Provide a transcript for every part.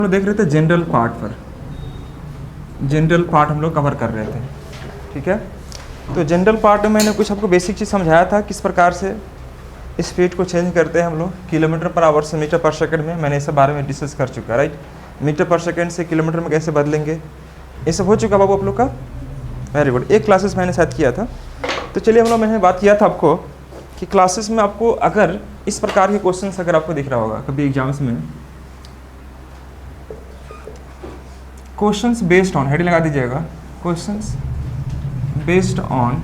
हम लोग देख रहे थे जनरल पार्ट पर, जनरल पार्ट हम लोग कवर कर रहे थे। ठीक है, तो जनरल पार्ट में मैंने कुछ आपको बेसिक चीज़ समझाया था, किस प्रकार से स्पीड को चेंज करते हैं हम लोग किलोमीटर पर आवर से मीटर पर सेकंड में। मैंने इस बारे में डिस्कस कर चुका, राइट। मीटर पर सेकंड से किलोमीटर में कैसे बदलेंगे, ये सब हो चुका बाबू आप लोग का। वेरी गुड, एक क्लासेस मैंने शायद किया था। तो चलिए हम लोग, मैंने बात किया था आपको कि क्लासेस में आपको अगर इस प्रकार के क्वेश्चंस अगर आपको दिख रहा होगा कभी एग्जाम्स में, क्वेश्चंस बेस्ड ऑन, हेडिंग लगा दीजिएगा, questions based on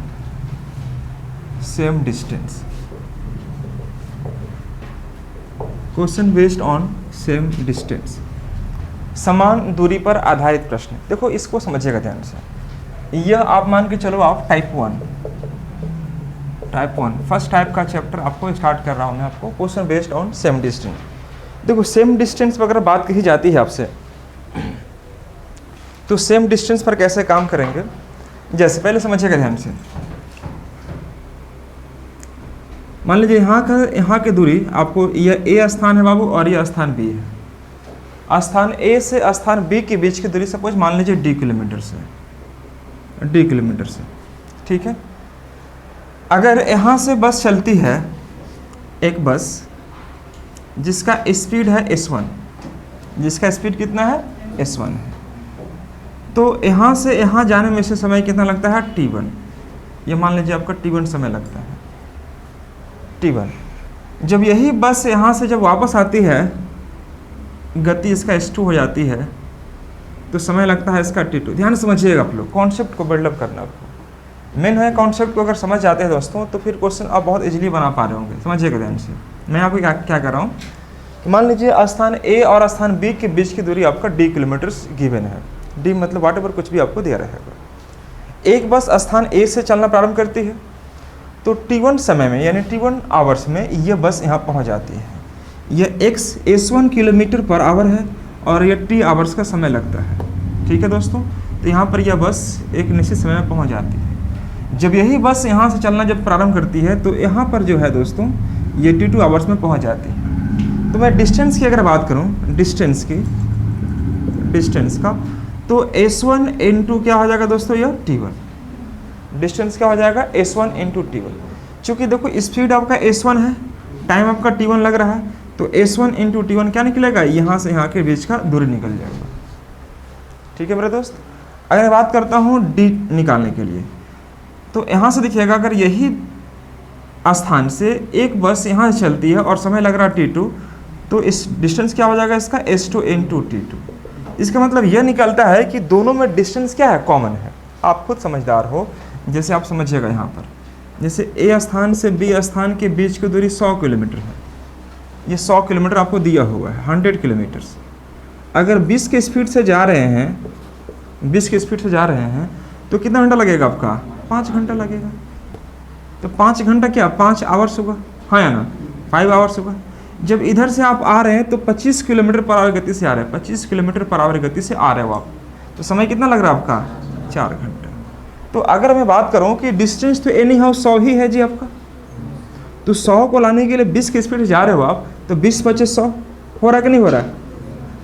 same distance, question based on same distance, समान दूरी पर आधारित प्रश्न। देखो इसको समझिएगा ध्यान से। यह आप मान के चलो, आप टाइप 1 फर्स्ट टाइप का चैप्टर आपको स्टार्ट कर रहा हूँ मैं आपको, question based on same distance. देखो सेम डिस्टेंस पर अगर बात कही जाती है आपसे, तो सेम डिस्टेंस पर कैसे काम करेंगे, जैसे पहले समझिएगा ध्यान से। मान लीजिए यहाँ की दूरी आपको, यह ए स्थान है बाबू और यह स्थान बी है। स्थान ए से स्थान बी के बीच की दूरी सपोज मान लीजिए डी किलोमीटर से, ठीक है। अगर यहाँ से बस चलती है एक बस जिसका स्पीड है S1, जिसका स्पीड कितना है S1 है, तो यहाँ से यहाँ जाने में से समय कितना लगता है T1। ये मान लीजिए आपका T1 समय लगता है, T1। जब यही बस यहाँ से जब वापस आती है, गति इसका S2 हो जाती है, तो समय लगता है इसका T2। ध्यान समझिएगा आप लोग, कॉन्सेप्ट को बिल्डअप करना आपको मेन है। कॉन्सेप्ट को अगर समझ जाते हैं दोस्तों, तो फिर क्वेश्चन आप बहुत इजीली बना पा रहे होंगे। समझिएगा ध्यान से, मैं आपको क्या कर रहा हूँ कि मान लीजिए स्थान ए और स्थान बी के बीच की दूरी आपका D किलोमीटर्स गिवन है। D मतलब वाट एवर कुछ भी आपको दिया रहेगा। एक बस स्थान ए से चलना प्रारंभ करती है, तो T1 समय में यानी T1 आवर्स में यह बस यहाँ पहुँच जाती है। यह S1 किलोमीटर पर आवर है और यह T आवर्स का समय लगता है। ठीक है दोस्तों, तो यहाँ पर यह बस एक निश्चित समय में पहुँच जाती है। जब यही बस यहाँ से चलना जब प्रारंभ करती है, तो यहाँ पर जो है दोस्तों ये T2 आवर्स में पहुँच जाती है। तो मैं डिस्टेंस की अगर बात करूँ, डिस्टेंस का, तो S1 इंटू क्या हो जाएगा दोस्तों, यह T1। डिस्टेंस क्या हो जाएगा S1 इंटू T1। चूँकि देखो स्पीड आपका S1 है, टाइम आपका T1 लग रहा है, तो S1 इंटू T1 क्या निकलेगा, यहाँ से यहाँ के बीच का दूरी निकल जाएगा। ठीक है मेरे दोस्त। अगर मैं बात करता हूँ D निकालने के लिए, तो यहाँ से देखिएगा, अगर यही स्थान से एक बस यहाँ से चलती है और समय लग रहा है T2, तो इस डिस्टेंस क्या हो जाएगा इसका S2 इंटू T2। इसका मतलब यह निकलता है कि दोनों में डिस्टेंस क्या है, कॉमन है। आप खुद समझदार हो, जैसे आप समझिएगा यहाँ पर, जैसे ए स्थान से बी स्थान के बीच की दूरी 100 किलोमीटर है। ये 100 किलोमीटर आपको दिया हुआ है, 100 किलोमीटर्स। अगर 20 के स्पीड से जा रहे हैं, तो कितना घंटा लगेगा आपका, 5 घंटा लगेगा। तो 5 घंटा क्या 5 आवर्स होगा, हाँ या ना, 5 आवर्स होगा। जब इधर से आप आ रहे हैं तो 25 किलोमीटर पर आवर गति से आ रहे हैं, 25 किलोमीटर पर आवर गति से आ रहे हो आप, तो समय कितना लग रहा है आपका, 4 घंटा। तो अगर मैं बात करूं कि डिस्टेंस तो एनी हाउ 100 ही है जी आपका, तो 100 को लाने के लिए 20 की स्पीड से जा रहे हो आप, तो 20 25 100 हो रहा है कि नहीं हो रहा है।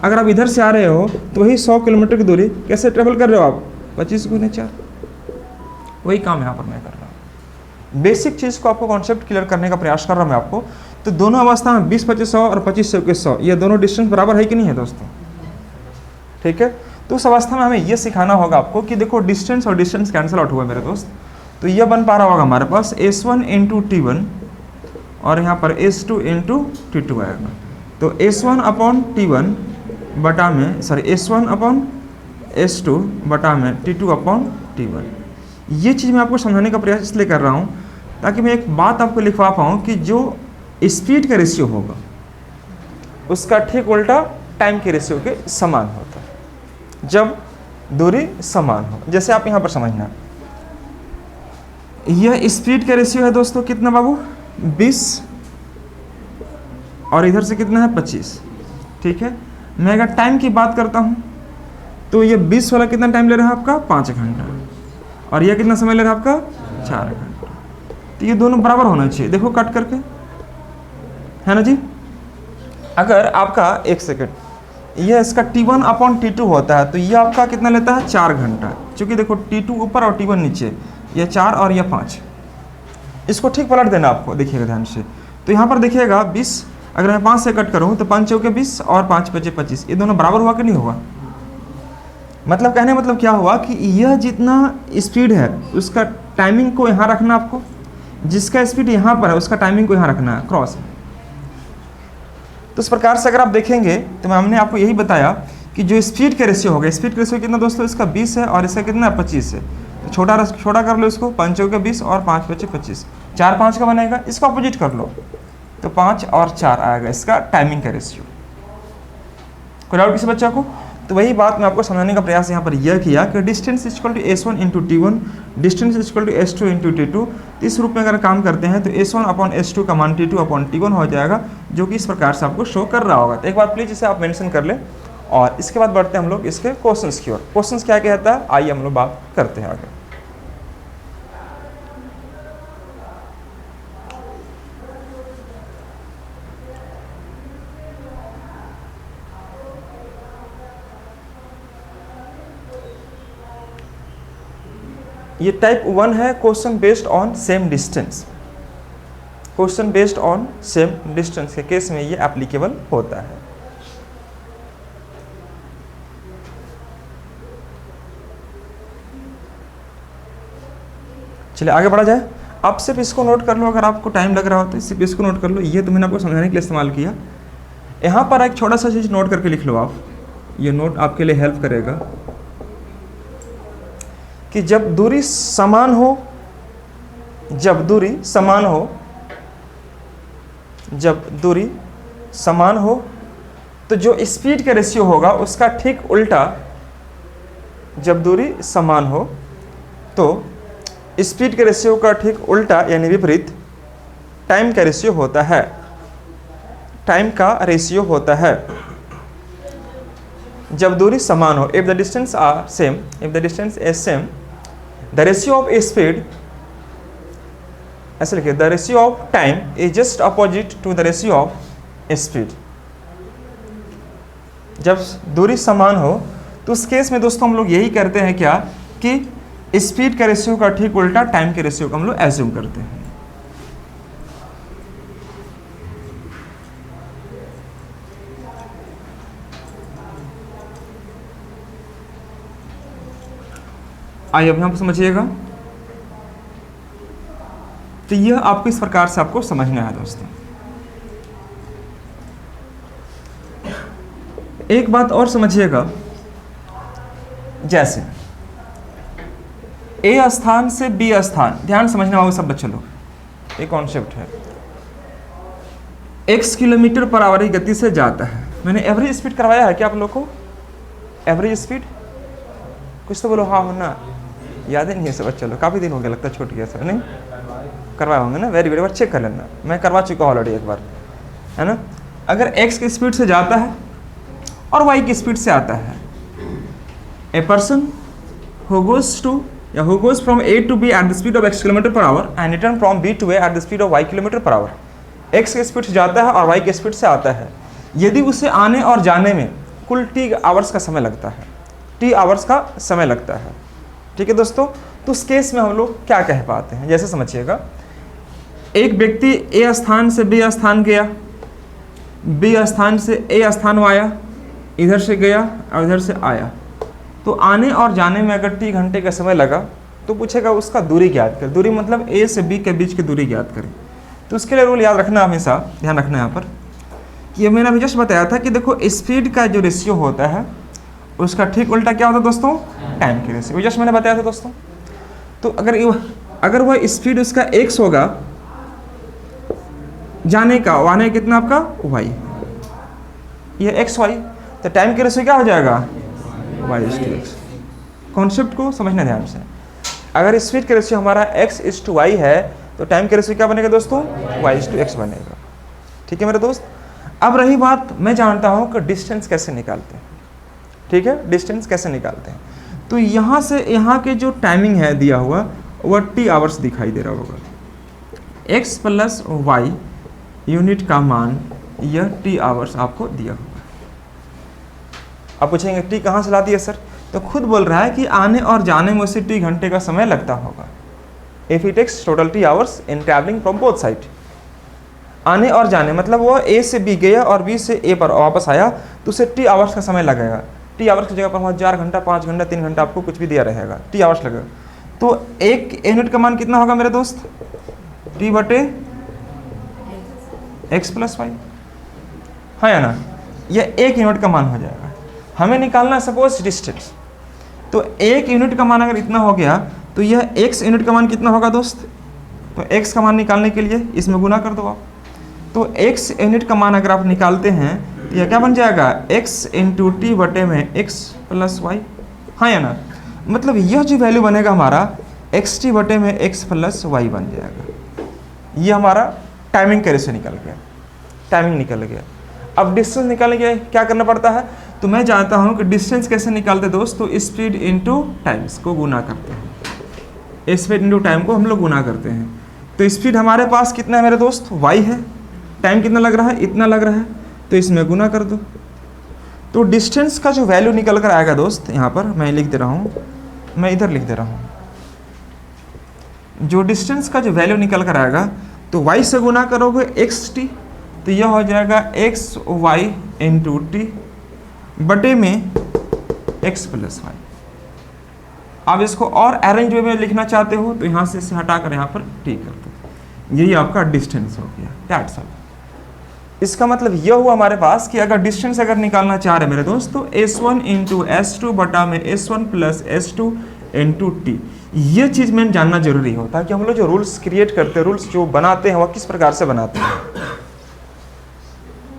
अगर आप इधर से आ रहे हो तो वही 100 किलोमीटर की दूरी कैसे ट्रेवल कर रहे हो आप, 25 गुने 4। वही काम यहाँ पर मैं कर रहा हूँ। बेसिक चीज़ को आपको कॉन्सेप्ट क्लियर करने का प्रयास कर रहा हूँ मैं आपको। तो दोनों अवस्था में 20 25 100 और 25 100 के 100, ये दोनों डिस्टेंस बराबर है कि नहीं है दोस्तों। ठीक है, तो उस अवस्था में हमें ये सिखाना होगा आपको कि देखो डिस्टेंस और डिस्टेंस कैंसिल आउट हुआ मेरे दोस्त, तो ये बन पा रहा होगा हमारे पास S1 इंटू T1 और यहाँ पर S2 इंटू T2 आएगा। तो S1 अपॉन T1 बटा में, S1 अपॉन S2 बटा में T2 अपॉन T1। ये चीज़ मैं आपको समझाने का प्रयास इसलिए कर रहा हूँ ताकि मैं एक बात आपको लिखवा पाऊँ कि जो स्पीड का रेशियो होगा उसका ठीक उल्टा टाइम के रेशियो के समान होता है, जब दूरी समान हो। जैसे आप यहाँ पर समझना, यह स्पीड का रेशियो है दोस्तों कितना बाबू, 20 और इधर से कितना है 25। ठीक है, मैं अगर टाइम की बात करता हूँ तो ये 20 वाला कितना टाइम ले रहा है आपका, 5 घंटा, और यह कितना समय ले रहा है आपका, 4 घंटा। तो ये दोनों बराबर होना चाहिए, देखो कट करके, है ना जी। अगर आपका एक सेकेंड, यह इसका T1 अपॉन T2 होता है, तो यह आपका कितना लेता है 4 घंटा, क्योंकि देखो T2 ऊपर और T1 नीचे, यह 4 और यह 5। इसको ठीक पलट देना आपको, देखिएगा ध्यान से। तो यहाँ पर देखिएगा 20, अगर मैं 5 से कट करूँ तो 5 चौके 20 और 5 पचे 25, ये दोनों बराबर हुआ कि नहीं हुआ? मतलब कहने मतलब क्या हुआ कि यह जितना स्पीड है उसका टाइमिंग को यहाँ रखना आपको, जिसका स्पीड यहाँ पर है उसका टाइमिंग को यहाँ रखना है क्रॉस। तो इस प्रकार से अगर आप देखेंगे तो हमने आपको यही बताया कि जो स्पीड का रेशियो होगा, स्पीड का रेशियो कितना दोस्तों, इसका 20 है और इसका कितना 25 है। तो छोटा कर लो इसको, 5 चौके 20 और 5 पचे 25, 4 5 का बनेगा। इसको अपोजिट कर लो तो 5 और 4 आएगा इसका टाइमिंग का रेशियो। कोई डाउट किसी बच्चा को? तो वही बात मैं आपको समझाने का प्रयास यहाँ पर यह किया कि distance equal to S1 into T1, distance equal to S2 into T2। इस रूप में अगर काम करते हैं तो S1 अपॉन S2 का मान T2 अपॉन T1 हो जाएगा, जो कि इस प्रकार से आपको शो कर रहा होगा। तो एक बार प्लीज़ इसे आप मेंशन कर लें और इसके बाद बढ़ते हैं हम लोग इसके क्वेश्चंस की ओर। क्वेश्चंस क्या कहता है, आइए हम लोग बात करते हैं आगे। ये टाइप 1 है, question based on same distance. Question based on same distance के केस में ये एप्लीकेबल होता है। चलिए आगे बढ़ा जाए। आप सिर्फ इसको नोट कर लो, अगर आपको टाइम लग रहा हो तो सिर्फ इसको नोट कर लो। ये तो मैंने आपको समझाने के लिए इस्तेमाल किया। यहाँ पर एक छोटा सा चीज़ नोट करके लिख लो आप, ये नोट आपके लिए हेल्प करेगा कि जब दूरी समान हो, जब दूरी समान हो, जब दूरी समान हो तो जो स्पीड का रेशियो होगा उसका ठीक उल्टा, जब दूरी समान हो तो स्पीड के रेशियो का ठीक उल्टा यानी विपरीत टाइम का रेशियो होता है। टाइम का रेशियो होता है जब दूरी समान हो। If the distance are same, if the distance is same, the ratio of speed, ऐसे लिखिए, the ratio of time is just opposite to the ratio of speed. जब दूरी समान हो तो उस केस में दोस्तों हम लोग यही करते हैं क्या कि स्पीड के रेशियो का ठीक उल्टा टाइम के रेशियो को हम लोग एज्यूम करते हैं। आइए अब यहाँ पर समझिएगा। तो यह आपको इस प्रकार से आपको समझना है दोस्तों। एक बात और समझिएगा, जैसे ए स्थान से बी स्थान, ध्यान समझना होगा सब बच्चे लोग, एक कॉन्सेप्ट है। x किलोमीटर पर आवर की गति से जाता है। मैंने एवरेज स्पीड करवाया है क्या आप लोग को? एवरेज स्पीड कुछ तो बोलो, हाँ होना याद ही नहीं है सब बच्चे लोग, काफ़ी दिन हो गया लगता है, छूट गया सब। नहीं करवाए होंगे ना, वेरी वेरी बार चेक कर लेना, मैं करवा चुका ऑलरेडी एक बार, है ना। अगर x की स्पीड से जाता है और y की स्पीड से आता है, ए पर्सन हु गोज टू या who goes from A to B at the speed of x kilometre पर hour and return from B to A at the speed of y kilometre पर hour, x की speed से जाता है और y की speed से आता है, यदि उसे आने और जाने में कुल t आवर्स का समय लगता है, t आवर्स का समय लगता है, ठीक है दोस्तों। तो उस केस में हम लोग क्या कह पाते हैं, जैसे समझिएगा, एक व्यक्ति ए स्थान से बी स्थान गया, बी स्थान से ए स्थान आया, इधर से गया और इधर से आया, तो आने और जाने में अगर टी घंटे का समय लगा तो पूछेगा उसका दूरी ज्ञात कर। दूरी मतलब ए से बी के बीच की दूरी ज्ञात करें। तो उसके लिए रूल याद रखना, हमेशा ध्यान रखना यहाँ पर कि ये मैंने अभी जस्ट बताया था कि देखो स्पीड का जो रेशियो होता है उसका ठीक उल्टा क्या होता है दोस्तों, टाइम की रेशियो, जस्ट मैंने बताया था दोस्तों। तो अगर वह स्पीड उसका x होगा जाने का, आने कितना आपका y, ये x y, तो टाइम की रेशियो क्या हो जाएगा y/x। कॉन्सेप्ट को समझना ध्यान से। अगर स्पीड का रेशियो हमारा x/y है तो टाइम का रेशियो क्या बनेगा दोस्तों, y/x बनेगा। ठीक है मेरे दोस्त। अब रही बात, मैं जानता हूँ कि डिस्टेंस कैसे निकालते हैं, ठीक है, डिस्टेंस कैसे निकालते हैं। तो यहाँ से यहाँ के जो टाइमिंग है दिया हुआ वह t आवर्स दिखाई दे रहा होगा, x + y यूनिट का मान, यह t आवर्स आपको दिया होगा। अब पूछेंगे टी कहाँ से ला दिया सर, तो खुद बोल रहा है कि आने और जाने में उसे टी घंटे का समय लगता होगा। If it takes total T hours in travelling from both side, आने और जाने मतलब वो ए से बी गया और बी से ए पर वापस आया तो उसे टी आवर्स का समय लगेगा। टी आवर्स की जगह पर वहाँ 4 घंटा, 5 घंटा, 3 घंटा आपको कुछ भी दिया रहेगा, टी आवर्स लगेगा। तो एक यूनिट का मान कितना होगा मेरे दोस्त, टी बटे एक्स प्लस वाई, है या ना, यह एक यूनिट का मान हो जाएगा। हमें निकालना है सपोज डिस्टेंस, तो एक यूनिट का मान अगर इतना हो गया तो यह x यूनिट का मान कितना होगा दोस्त, तो x का मान निकालने के लिए इसमें गुना कर दो आप। तो x यूनिट का मान अगर आप निकालते हैं तो यह क्या बन जाएगा, x इंटू टी बटे में x प्लस वाई, हाँ या ना, मतलब यह जो वैल्यू बनेगा हमारा एक्स टी बटे में x प्लस वाई बन जाएगा। यह हमारा टाइमिंग कैसे से निकल गया, टाइमिंग निकल गया। अब डिस्टेंस निकालने के लिए क्या करना पड़ता है, तो मैं जानता हूं कि डिस्टेंस कैसे निकालते दोस्त, तो स्पीड इनटू टाइम्स को गुना करते हैं, स्पीड इनटू टाइम को हम लोग गुना करते हैं। तो स्पीड हमारे पास कितना है मेरे दोस्त, y है, टाइम कितना लग रहा है, इतना लग रहा है, तो इसमें गुना कर दो। तो डिस्टेंस का जो वैल्यू निकल कर आएगा दोस्त, यहाँ पर मैं लिख दे रहा हूँ, मैं इधर लिख दे रहा हूँ, जो डिस्टेंस का जो वैल्यू निकल कर आएगा तो y से गुना करोगे एक्स टी, तो यह हो जाएगा एक्स वाई इंटू टी बटे में x प्लस वाई। आप इसको और अरेंज वे में लिखना चाहते हो तो यहाँ से इसे हटाकर यहाँ पर t कर दो, यही आपका डिस्टेंस हो गया, दैट्स ऑल। इसका मतलब यह हुआ हमारे पास कि अगर डिस्टेंस अगर निकालना चाह रहे मेरे दोस्त तो s1 इंटू s2 बटा में s1 plus s2 into t, ये चीज़ मैंने जानना जरूरी होता है कि हम लोग जो रूल्स क्रिएट करते हैं, रूल्स जो बनाते हैं वह किस प्रकार से बनाते हैं।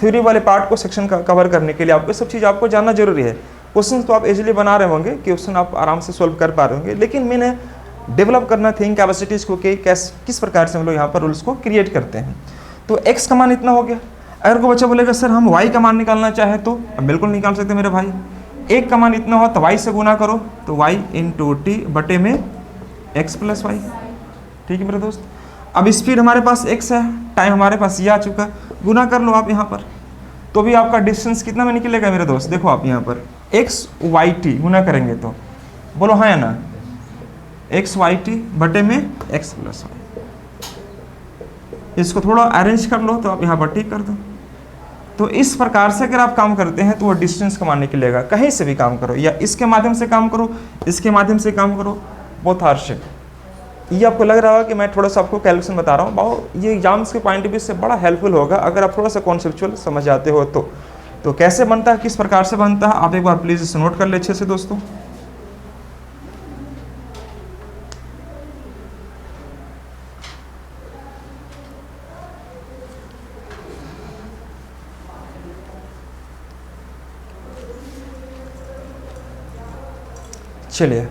थ्योरी वाले पार्ट को सेक्शन का कवर करने के लिए आपको सब चीज़ आपको जानना जरूरी है। क्वेश्चन तो आप इजीली बना रहे होंगे, क्वेश्चन आप आराम से सोल्व कर पा रहे होंगे, लेकिन मैंने डेवलप करना थिंक कैपेसिटीज़ को कि किस प्रकार से हम लोग यहाँ पर रूल्स को क्रिएट करते हैं। तो x का मान इतना हो गया। अगर कोई बच्चा बोलेगा सर हम y का मान निकालना चाहे तो बिल्कुल निकाल सकते मेरे भाई, एक का मान इतना हो तो y से गुना करो, तो y इंटू टी बटे में x प्लस वाई, ठीक है मेरे दोस्त। अब स्पीड हमारे पास x है, टाइम हमारे पास ये आ चुका, गुना कर लो आप यहाँ पर, तो भी आपका डिस्टेंस कितना में निकलेगा मेरे दोस्त, देखो आप यहाँ पर एक्स वाई टी गुना करेंगे तो बोलो हाँ या ना, एक्स वाई टी बटे में एक्स प्लस वाई। इसको थोड़ा अरेंज कर लो तो आप यहाँ पर टिक कर दो। तो इस प्रकार से अगर आप काम करते हैं तो वो डिस्टेंस का मान निकलेगा। कहीं से भी काम करो, या इसके माध्यम से काम करो, इसके माध्यम से काम करो, बोथ आर सेम। ये आपको लग रहा होगा कि मैं थोड़ा सा आपको कैलकुलेशन बता रहा हूँ, बहुत ये एग्जाम्स के पॉइंट ऑफ व्यू से बड़ा हेल्पफुल होगा अगर आप थोड़ा सा कॉन्सेप्चुअल समझ जाते हो तो कैसे बनता है, किस प्रकार से बनता है, आप एक बार प्लीज़ इसे नोट कर ले अच्छे से दोस्तों। चलिए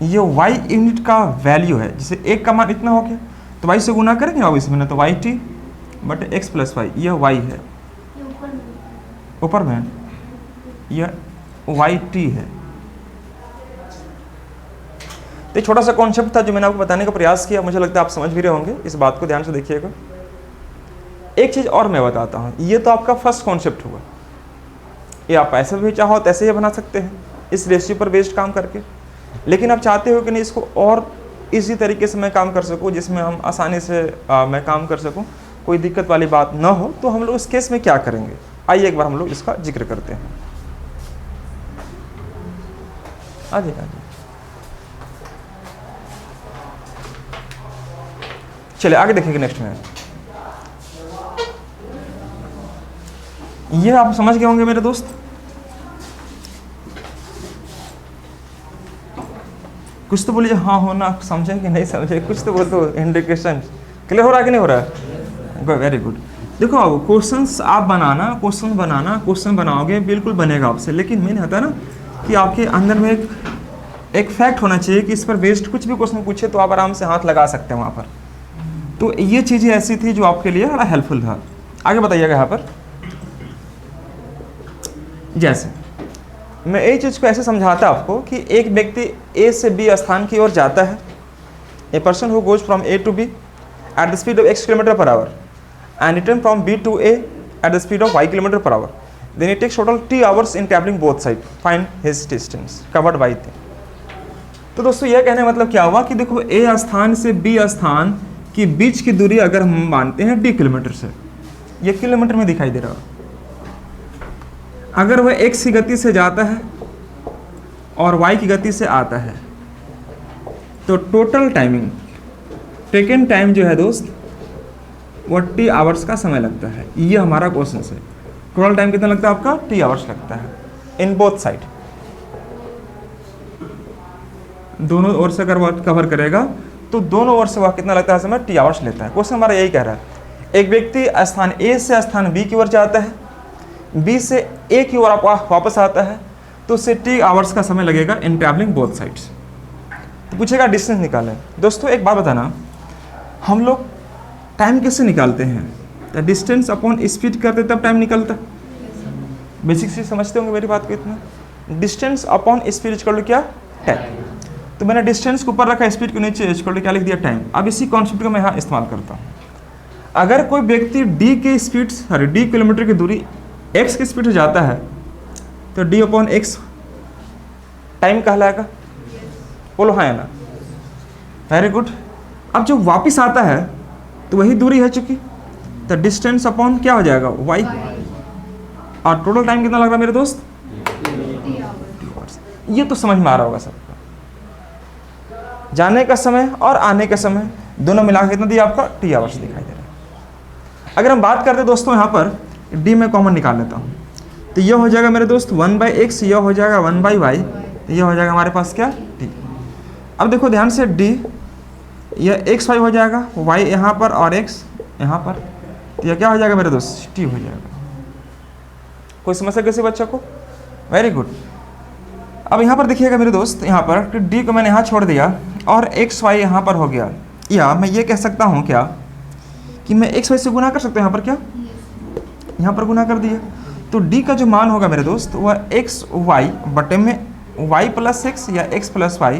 ये y यूनिट का वैल्यू है, जैसे एक का मान इतना हो गया तो y से गुना करेंगे अब इसमें ना, तो वाई टी बट एक्स प्लस वाई, यह y है, ऊपर में यह वाई टी है। तो छोटा सा कॉन्सेप्ट था जो मैंने आपको बताने का प्रयास किया, मुझे लगता है आप समझ भी रहे होंगे, इस बात को ध्यान से देखिएगा। एक चीज़ और मैं बताता हूँ, ये तो आपका फर्स्ट कॉन्सेप्ट हुआ, ये आप ऐसे भी चाहो तो ऐसे ही बना सकते हैं इस रेशियो पर बेस्ड काम करके, लेकिन आप चाहते हो कि नहीं इसको और इसी तरीके से मैं काम कर सकूं जिसमें हम आसानी से मैं काम कर सकूं, कोई दिक्कत वाली बात ना हो, तो हम लोग इस केस में क्या करेंगे, आइए एक बार हम लोग इसका जिक्र करते हैं। आइए चलिए आगे देखेंगे नेक्स्ट में। ये आप समझ गए होंगे मेरे दोस्त, कुछ तो बोलिए हाँ हो ना, समझे कि नहीं समझे, कुछ तो बोल दो, इंडिकेशन क्लियर हो रहा है कि नहीं हो रहा है, वेरी गुड। देखो अब क्वेश्चंस आप बनाना, क्वेश्चन बनाओगे बिल्कुल बनेगा आपसे, लेकिन मेन होता है ना कि आपके अंदर में एक फैक्ट होना चाहिए कि इस पर बेस्ड कुछ भी क्वेश्चन पूछे तो आप आराम से हाथ लगा सकते हैं वहाँ पर। तो ये चीज़ें ऐसी थी जो आपके लिए बड़ा हेल्पफुल था। आगे बताइएगा यहाँ पर, जैसे मैं एक चीज़ को ऐसे समझाता आपको कि एक व्यक्ति ए से बी स्थान की ओर जाता है, ए person who goes from A to B at the speed of x kilometre पर hour. and return from B to A at the speed of y km per hour. Then it takes total t hours in traveling both sides. Find his distance covered by them. तो दोस्तों यह कहने का मतलब क्या हुआ कि देखो A स्थान से B स्थान की बीच की दूरी अगर हम मानते हैं d किलोमीटर से, ये किलोमीटर में दिखाई दे रहा है। अगर वह x की गति से जाता है और y की गति से आता है तो टोटल टाइमिंग टेकन टाइम जो है दोस्त वो t आवर्स का समय लगता है। ये हमारा क्वेश्चन है। टोटल टाइम कितना लगता है आपका? t आवर्स लगता है इन बोथ साइड। दोनों ओर से अगर वह कवर करेगा तो दोनों ओर से वह कितना लगता है समय? t आवर्स लेता है। क्वेश्चन हमारा यही कह रहा है, एक व्यक्ति स्थान A से स्थान B की ओर जाता है, B से A की ओर वापस आता है तो उससे t आवर्स का समय लगेगा इन ट्रैवलिंग बोथ साइड्स। तो पूछेगा डिस्टेंस निकालें। दोस्तों एक बात बताना, हम लोग टाइम कैसे निकालते हैं? तो डिस्टेंस अपॉन स्पीड करते तब टाइम निकलता। बेसिक चीज समझते होंगे मेरी बात को इतना। Distance upon speed equal to क्या? टाइम। तो मैंने डिस्टेंस को ऊपर रखा, स्पीड को नीचे, इक्वल टू क्या लिख दिया? टाइम। अब इसी कॉन्सेप्ट को मैं यहाँ इस्तेमाल करता हूँ। अगर कोई व्यक्ति d किलोमीटर की दूरी x की स्पीड से जाता है तो d अपॉन x टाइम कहलाएगा। बोलो हाँ या ना? Very good. अब जो वापस आता है तो वही दूरी है चुकी, तो डिस्टेंस अपॉन क्या हो जाएगा? y। और टोटल टाइम कितना लग रहा है मेरे दोस्त? ये तो समझ में आ रहा होगा सबको। जाने का समय और आने का समय दोनों मिलाकर कितना दिया आपका? t आवर्स दिखाई दे रहा है। अगर हम बात करते दोस्तों यहाँ पर d में कॉमन निकाल लेता हूँ तो यह हो जाएगा मेरे दोस्त 1/x, यह हो जाएगा 1/y, यह हो जाएगा हमारे पास क्या? t। अब देखो ध्यान से, d यह x y हो जाएगा, y यहाँ पर और x यहाँ पर, तो यह क्या हो जाएगा मेरे दोस्त? t हो जाएगा। कोई समस्या किसी बच्चा को? Very good. अब यहाँ पर देखिएगा मेरे दोस्त, यहाँ पर d को मैंने यहाँ छोड़ दिया और x y यहाँ पर हो गया। या मैं ये कह सकता हूँ क्या कि मैं x y से गुना कर सकता हूँ? यहाँ पर क्या? यहाँ पर गुना कर दिया तो d का जो मान होगा मेरे दोस्त वह x y बटे में y प्लस x या x प्लस y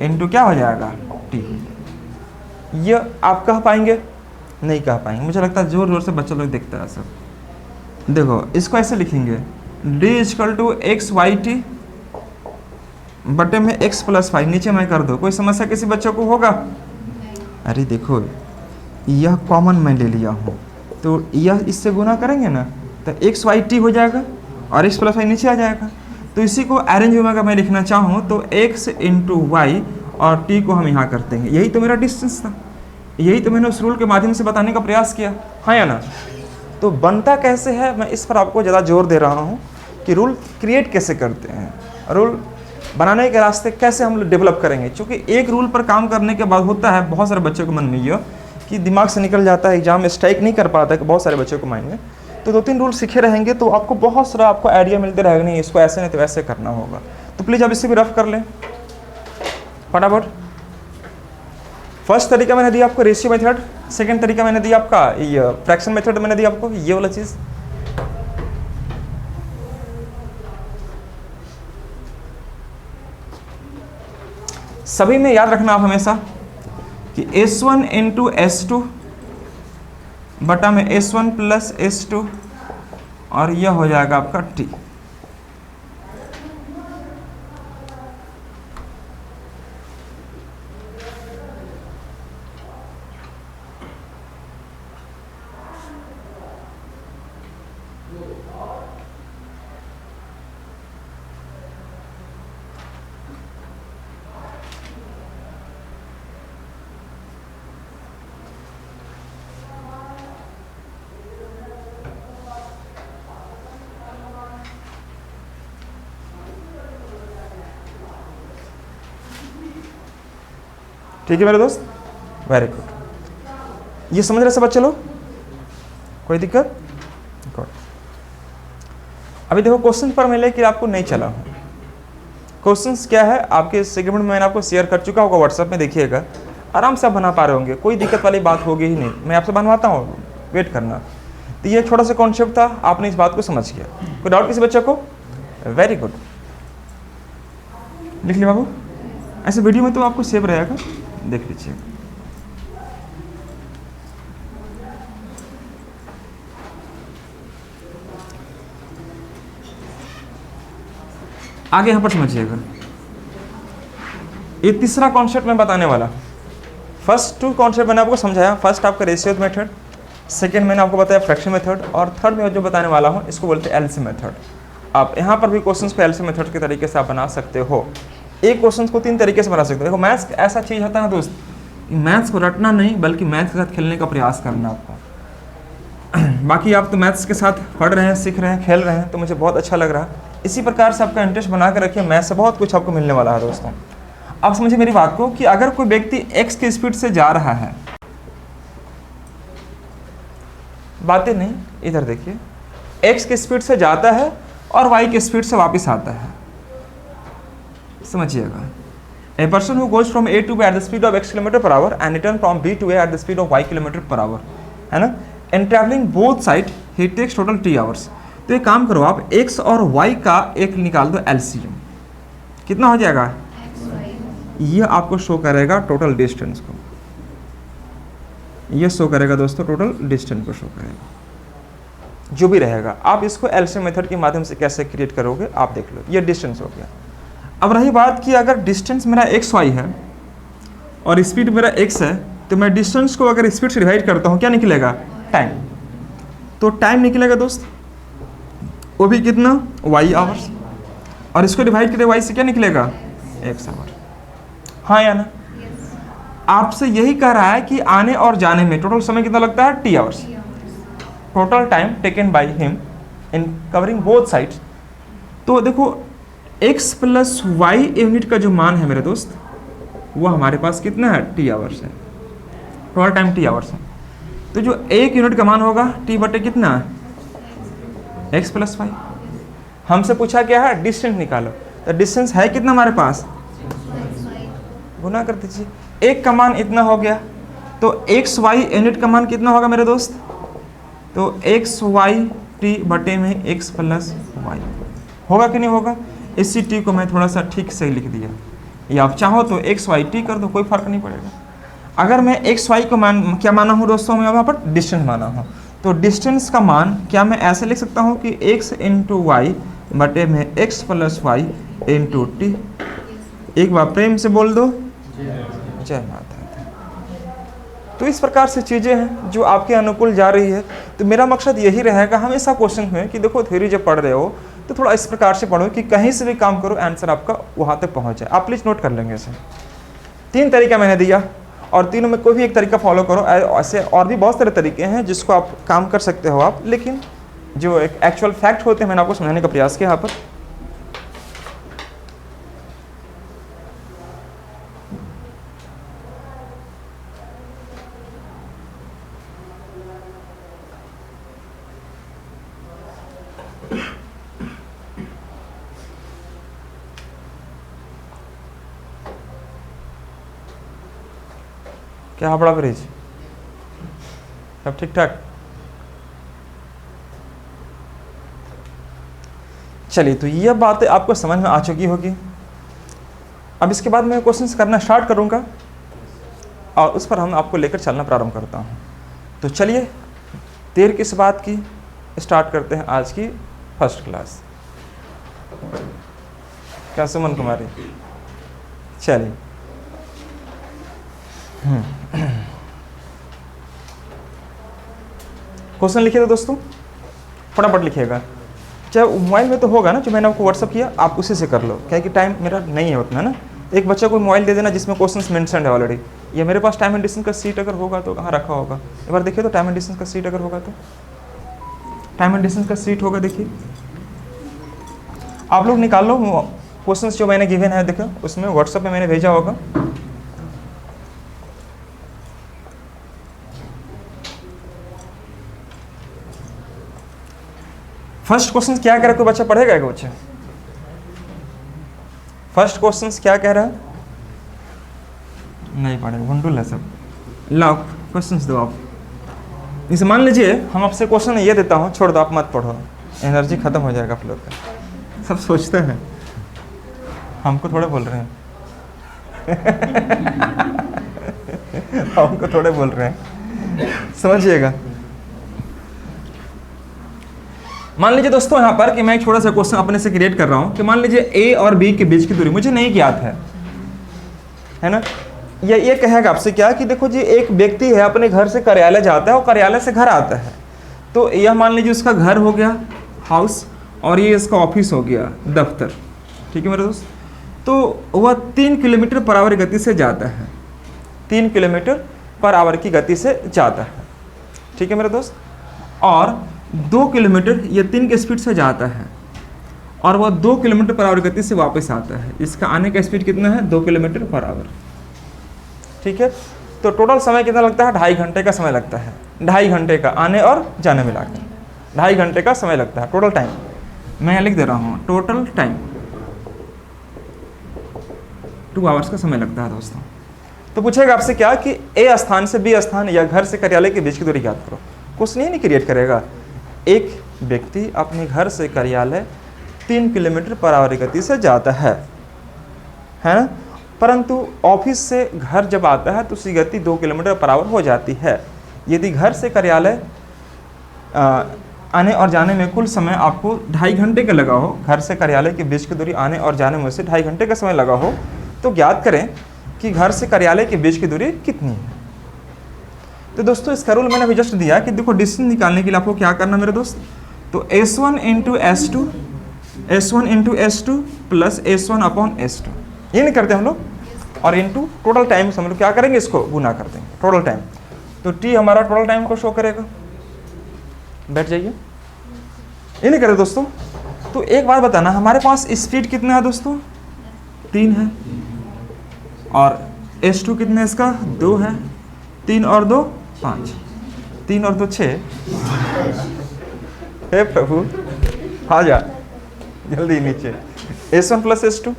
इंटू क्या हो जाएगा? t। ये आप कह पाएंगे? नहीं कह पाएंगे। मुझे लगता है जोर जोर से बच्चे लोग देखते हैं सब। देखो इसको ऐसे लिखेंगे, d equal to x y t बटे में x प्लस वाई, नीचे मैं कर दो। कोई समस्या किसी बच्चों को होगा? अरे देखो यह कॉमन मैं ले लिया हूँ तो यह इससे गुना करेंगे ना तो एक्स वाई टी हो जाएगा और x प्लस वाई नीचे आ जाएगा। तो इसी को अरेंज में अगर मैं लिखना चाहूँ तो x इंटू वाई और t को हम यहाँ करते हैं। यही तो मेरा डिस्टेंस था, यही तो मैंने उस रूल के माध्यम से बताने का प्रयास किया, हाँ या ना? तो बनता कैसे है मैं इस पर आपको ज़्यादा जोर दे रहा हूँ कि रूल क्रिएट कैसे करते हैं, रूल बनाने के रास्ते कैसे हम लोग डेवलप करेंगे। क्योंकि एक रूल पर काम करने के बाद होता है बहुत सारे बच्चों के मन में यह कि दिमाग से निकल जाता है, एग्जाम में स्ट्राइक नहीं कर पाता है कि बहुत सारे बच्चों के माइंड में। तो 2-3 रूल सीखे रहेंगे तो आपको बहुत सारा आपको आइडिया मिलते रहेगा, नहीं इसको ऐसे नहीं तो वैसे करना होगा। तो प्लीज़ आप इससे भी रफ कर लें फटाफट। फर्स्ट तरीका मैंने दिया आपको रेशियो मेथड, सेकंड तरीका मैंने दिया आपका ये फ्रैक्शन मेथड, मैंने दिया आपको ये वाला चीज़। सभी में याद रखना आप हमेशा कि S1 इंटू S2 बटा में S1 प्लस S2 और यह हो जाएगा आपका T। ठीक है मेरे दोस्त, वेरी गुड। ये समझ रहे सब बच्चे लोग? कोई दिक्कत? गुड। अभी देखो क्वेश्चन पर मैं लेकर आपको नहीं चला हूँ। क्वेश्चंस क्या है आपके सेगमेंट में मैंने आपको शेयर कर चुका होगा व्हाट्सएप में, देखिएगा आराम से आप बना पा रहे होंगे, कोई दिक्कत वाली बात होगी ही नहीं। मैं आपसे बनवाता हूँ, वेट करना। तो ये छोटा सा कॉन्सेप्ट था, आपने इस बात को समझ गया। कोई डाउट किसी बच्चे को? वेरी गुड, लिख लिया बाबू। ऐसे वीडियो में तो आपको सेव रहेगा, देख लीजिए। आगे यहाँ पर समझिएगा, ये तीसरा कॉन्सेप्ट मैं बताने वाला। फर्स्ट 2 कॉन्सेप्ट मैंने आपको समझाया, फर्स्ट आपका रेशियो मेथड, सेकंड मैंने आपको बताया फ्रैक्शन मेथड, और थर्ड में जो बताने वाला हूँ इसको बोलते हैं एलसी मेथड। आप यहाँ पर भी क्वेश्चंस को एलसी मेथड के तरीके से आप बना सकते हो। एक क्वेश्चन को 3 तरीके से बना सकते हो। देखो मैथ्स ऐसा चीज़ होता है ना दोस्त, मैथ्स को रटना नहीं बल्कि मैथ्स के साथ खेलने का प्रयास करना आपको। बाकी आप तो मैथ्स के साथ पढ़ रहे हैं, सीख रहे हैं, खेल रहे हैं, तो मुझे बहुत अच्छा लग रहा है। इसी प्रकार से आपका इंटरेस्ट बना कर रखिए, मैथ्स से बहुत कुछ आपको मिलने वाला है दोस्तों। आप समझिए मेरी बात को कि अगर कोई व्यक्ति x की स्पीड से जा रहा है, बातें नहीं, इधर देखिए, x की स्पीड से जाता है और y की स्पीड से वापस आता है, समझिएगा। A person who goes from A to B at the speed of x km/h and return from B to A at the speed of y km/h, है ना, and traveling both side he takes total t hours। तो एक काम करो आप x और y का एक निकाल दो LCM, कितना हो जाएगा, ये आपको शो करेगा टोटल डिस्टेंस को, ये शो करेगा दोस्तों, टोटल डिस्टेंस को शो करेगा। जो भी रहेगा आप इसको एलसीएम मेथड के माध्यम से कैसे क्रिएट करोगे आप देख लो, ये डिस्टेंस हो गया। अब रही बात कि अगर डिस्टेंस मेरा एक्स वाई है और स्पीड मेरा एक्स है, तो मैं डिस्टेंस को अगर स्पीड से डिवाइड करता हूँ क्या निकलेगा, टाइम। तो टाइम निकलेगा दोस्त, वो भी कितना, वाई आवर्स, और इसको डिवाइड करें वाई से क्या निकलेगा, एक्स आवर। हाँ या ना, आपसे यही कह रहा है कि आने और जाने में टोटल समय कितना लगता है, T hours. Total time taken by him in covering both sides. तो देखो x प्लस वाई यूनिट का जो मान है मेरे दोस्त, वो हमारे पास कितना है, टी आवर्स है, टोटल टाइम टी आवर्स है। तो जो 1 यूनिट का मान होगा t बटे कितना, x प्लस वाई। हमसे पूछा क्या है, डिस्टेंस निकालो, तो डिस्टेंस है कितना हमारे पास, गुना कर दीजिए, 1 का मान इतना हो गया, तो एक्स वाई यूनिट का मान कितना होगा मेरे दोस्त, तो एक्स वाई टी बटे में एक्स प्लस वाई होगा कि नहीं होगा। इसी टी को मैं थोड़ा सा ठीक से लिख दिया, या आप चाहो तो एक्स वाई टी कर दो, कोई फर्क नहीं पड़ेगा। अगर मैं एक्स वाई को मान क्या माना हूँ दोस्तों, मैं यहाँ पर डिस्टेंस माना हूँ, तो डिस्टेंस का मान क्या मैं ऐसे लिख सकता हूँ कि एक्स इंटू वाई बटे में x plus y into t. एक बार प्रेम से बोल दो, जय माता दी। तो इस प्रकार से चीज़ें हैं जो आपके अनुकूल जा रही है। तो मेरा मकसद यही रहेगा हमेशा क्वेश्चन में कि देखो थ्योरी जब पढ़ रहे हो तो थोड़ा इस प्रकार से पढ़ो कि कहीं से भी काम करो आंसर आपका वहाँ तक पहुँच जाए। आप प्लीज़ नोट कर लेंगे इसे। 3 तरीका मैंने दिया और तीनों में कोई भी एक तरीका फॉलो करो। ऐसे और भी बहुत सारे तरीके हैं जिसको आप काम कर सकते हो आप, लेकिन जो एक एक्चुअल फैक्ट होते हैं मैंने आपको समझाने का प्रयास किया यहाँ पर। क्या बड़ा ब्रिज, सब ठीक ठाक। चलिए, तो ये बातें आपको समझ में आ चुकी होगी। अब इसके बाद मैं क्वेश्चंस करना स्टार्ट करूंगा और उस पर हम आपको लेकर चलना प्रारंभ करता हूं। तो चलिए देर किस बात की, स्टार्ट करते हैं आज की फर्स्ट क्लास। क्या सुमन कुमारी, चलिए क्वेश्चन लिखिए तो दोस्तों फटाफट लिखिएगा। चाहे मोबाइल में तो होगा ना, जो मैंने आपको व्हाट्सअप किया आप उसी से कर लो, क्या कि टाइम मेरा नहीं है उतना ना। एक बच्चे को मोबाइल दे देना जिसमें क्वेश्चंस मेंशन है ऑलरेडी। ये मेरे पास टाइम एंड डिस्टेंस का सीट अगर होगा तो कहाँ रखा होगा, एक बार देखिए तो टाइम एंड डिस्टेंस का सीट अगर होगा तो टाइम एंड डिस्टेंस का सीट होगा। देखिए आप लोग निकाल लो क्वेश्चंस जो मैंने गिवन है, देखो उसमें व्हाट्सएप में मैंने भेजा होगा। फर्स्ट क्वेश्चन क्या कह रहा है, कोई बच्चा पढ़ेगा? एक बच्चा फर्स्ट क्वेश्चन क्या कह रहा है? नहीं पढ़ेगा, भंडुल है सब। लाओ क्वेश्चंस दो आप। इसे मान लीजिए हम आपसे क्वेश्चन ये देता हूँ, छोड़ दो आप मत पढ़ो, एनर्जी खत्म हो जाएगा आप लोग का। सब सोचते हैं हमको थोड़े बोल रहे हैं हमको थोड़े बोल रहे हैं, समझिएगा। मान लीजिए दोस्तों यहाँ पर कि मैं एक छोटा सा क्वेश्चन अपने से क्रिएट कर रहा हूँ कि मान लीजिए ए और बी के बीच की दूरी मुझे नहीं ज्ञात है ना। ये कहेगा आपसे क्या कि देखो जी एक व्यक्ति है अपने घर से कार्यालय जाता है और कार्यालय से घर आता है, तो यह मान लीजिए उसका घर हो गया हाउस और ये इसका ऑफिस हो गया दफ्तर, ठीक है मेरे दोस्त। तो वह 3 किलोमीटर पर आवर गति से जाता है, 3 किलोमीटर पर आवर की गति से जाता है, ठीक है मेरे दोस्त। और 2 किलोमीटर ये 3 की स्पीड से जाता है और वह 2 किलोमीटर पर आवर गति से वापस आता है। इसका आने का स्पीड कितना है? 2 किलोमीटर पर आवर, ठीक है। तो टोटल समय कितना लगता है? 2.5 घंटे का समय लगता है, 2.5 घंटे का आने और जाने मिलाकर 2.5 घंटे का समय लगता है टोटल टाइम। मैं लिख दे रहा हूँ टोटल टाइम 2 आवर्स का समय लगता है दोस्तों। तो पूछेगा आपसे क्या कि ए स्थान से बी स्थान या घर से कार्यालय के बीच की दूरी याद करो। क्वेश्चन ही नहीं क्रिएट करेगा। एक व्यक्ति अपने घर से कार्यालय 3 किलोमीटर पर आवर गति से जाता है ना, परंतु ऑफिस से घर जब आता है तो उसकी गति 2 किलोमीटर पर आवर हो जाती है। यदि घर से कार्यालय आने और जाने में कुल समय आपको 2.5 घंटे का लगा हो, घर से कार्यालय के बीच की दूरी आने और जाने में से 2.5 घंटे का समय लगा हो, तो ज्ञात करें कि घर से कार्यालय के बीच की दूरी कितनी है। तो दोस्तों इसका रूल मैंने अभी जस्ट दिया कि देखो डिस्टेंस निकालने के लिए आपको क्या करना मेरे दोस्त, तो S1 into S2 plus S1 upon S2, ये नहीं करते हम लोग, और इंटू टोटल टाइम हम लोग क्या करेंगे, इसको गुना कर देंगे टोटल टाइम। तो T हमारा टोटल टाइम को शो करेगा। बैठ जाइए, ये नहीं करे दोस्तों। तो एक बात बताना, हमारे पास स्पीड कितना है दोस्तों? 3 है, और S2 कितना है इसका? 2 है। 3 और 2 5, 3 और 2 6। हे प्रभु आ जा जल्दी नीचे। S1 प्लस S2,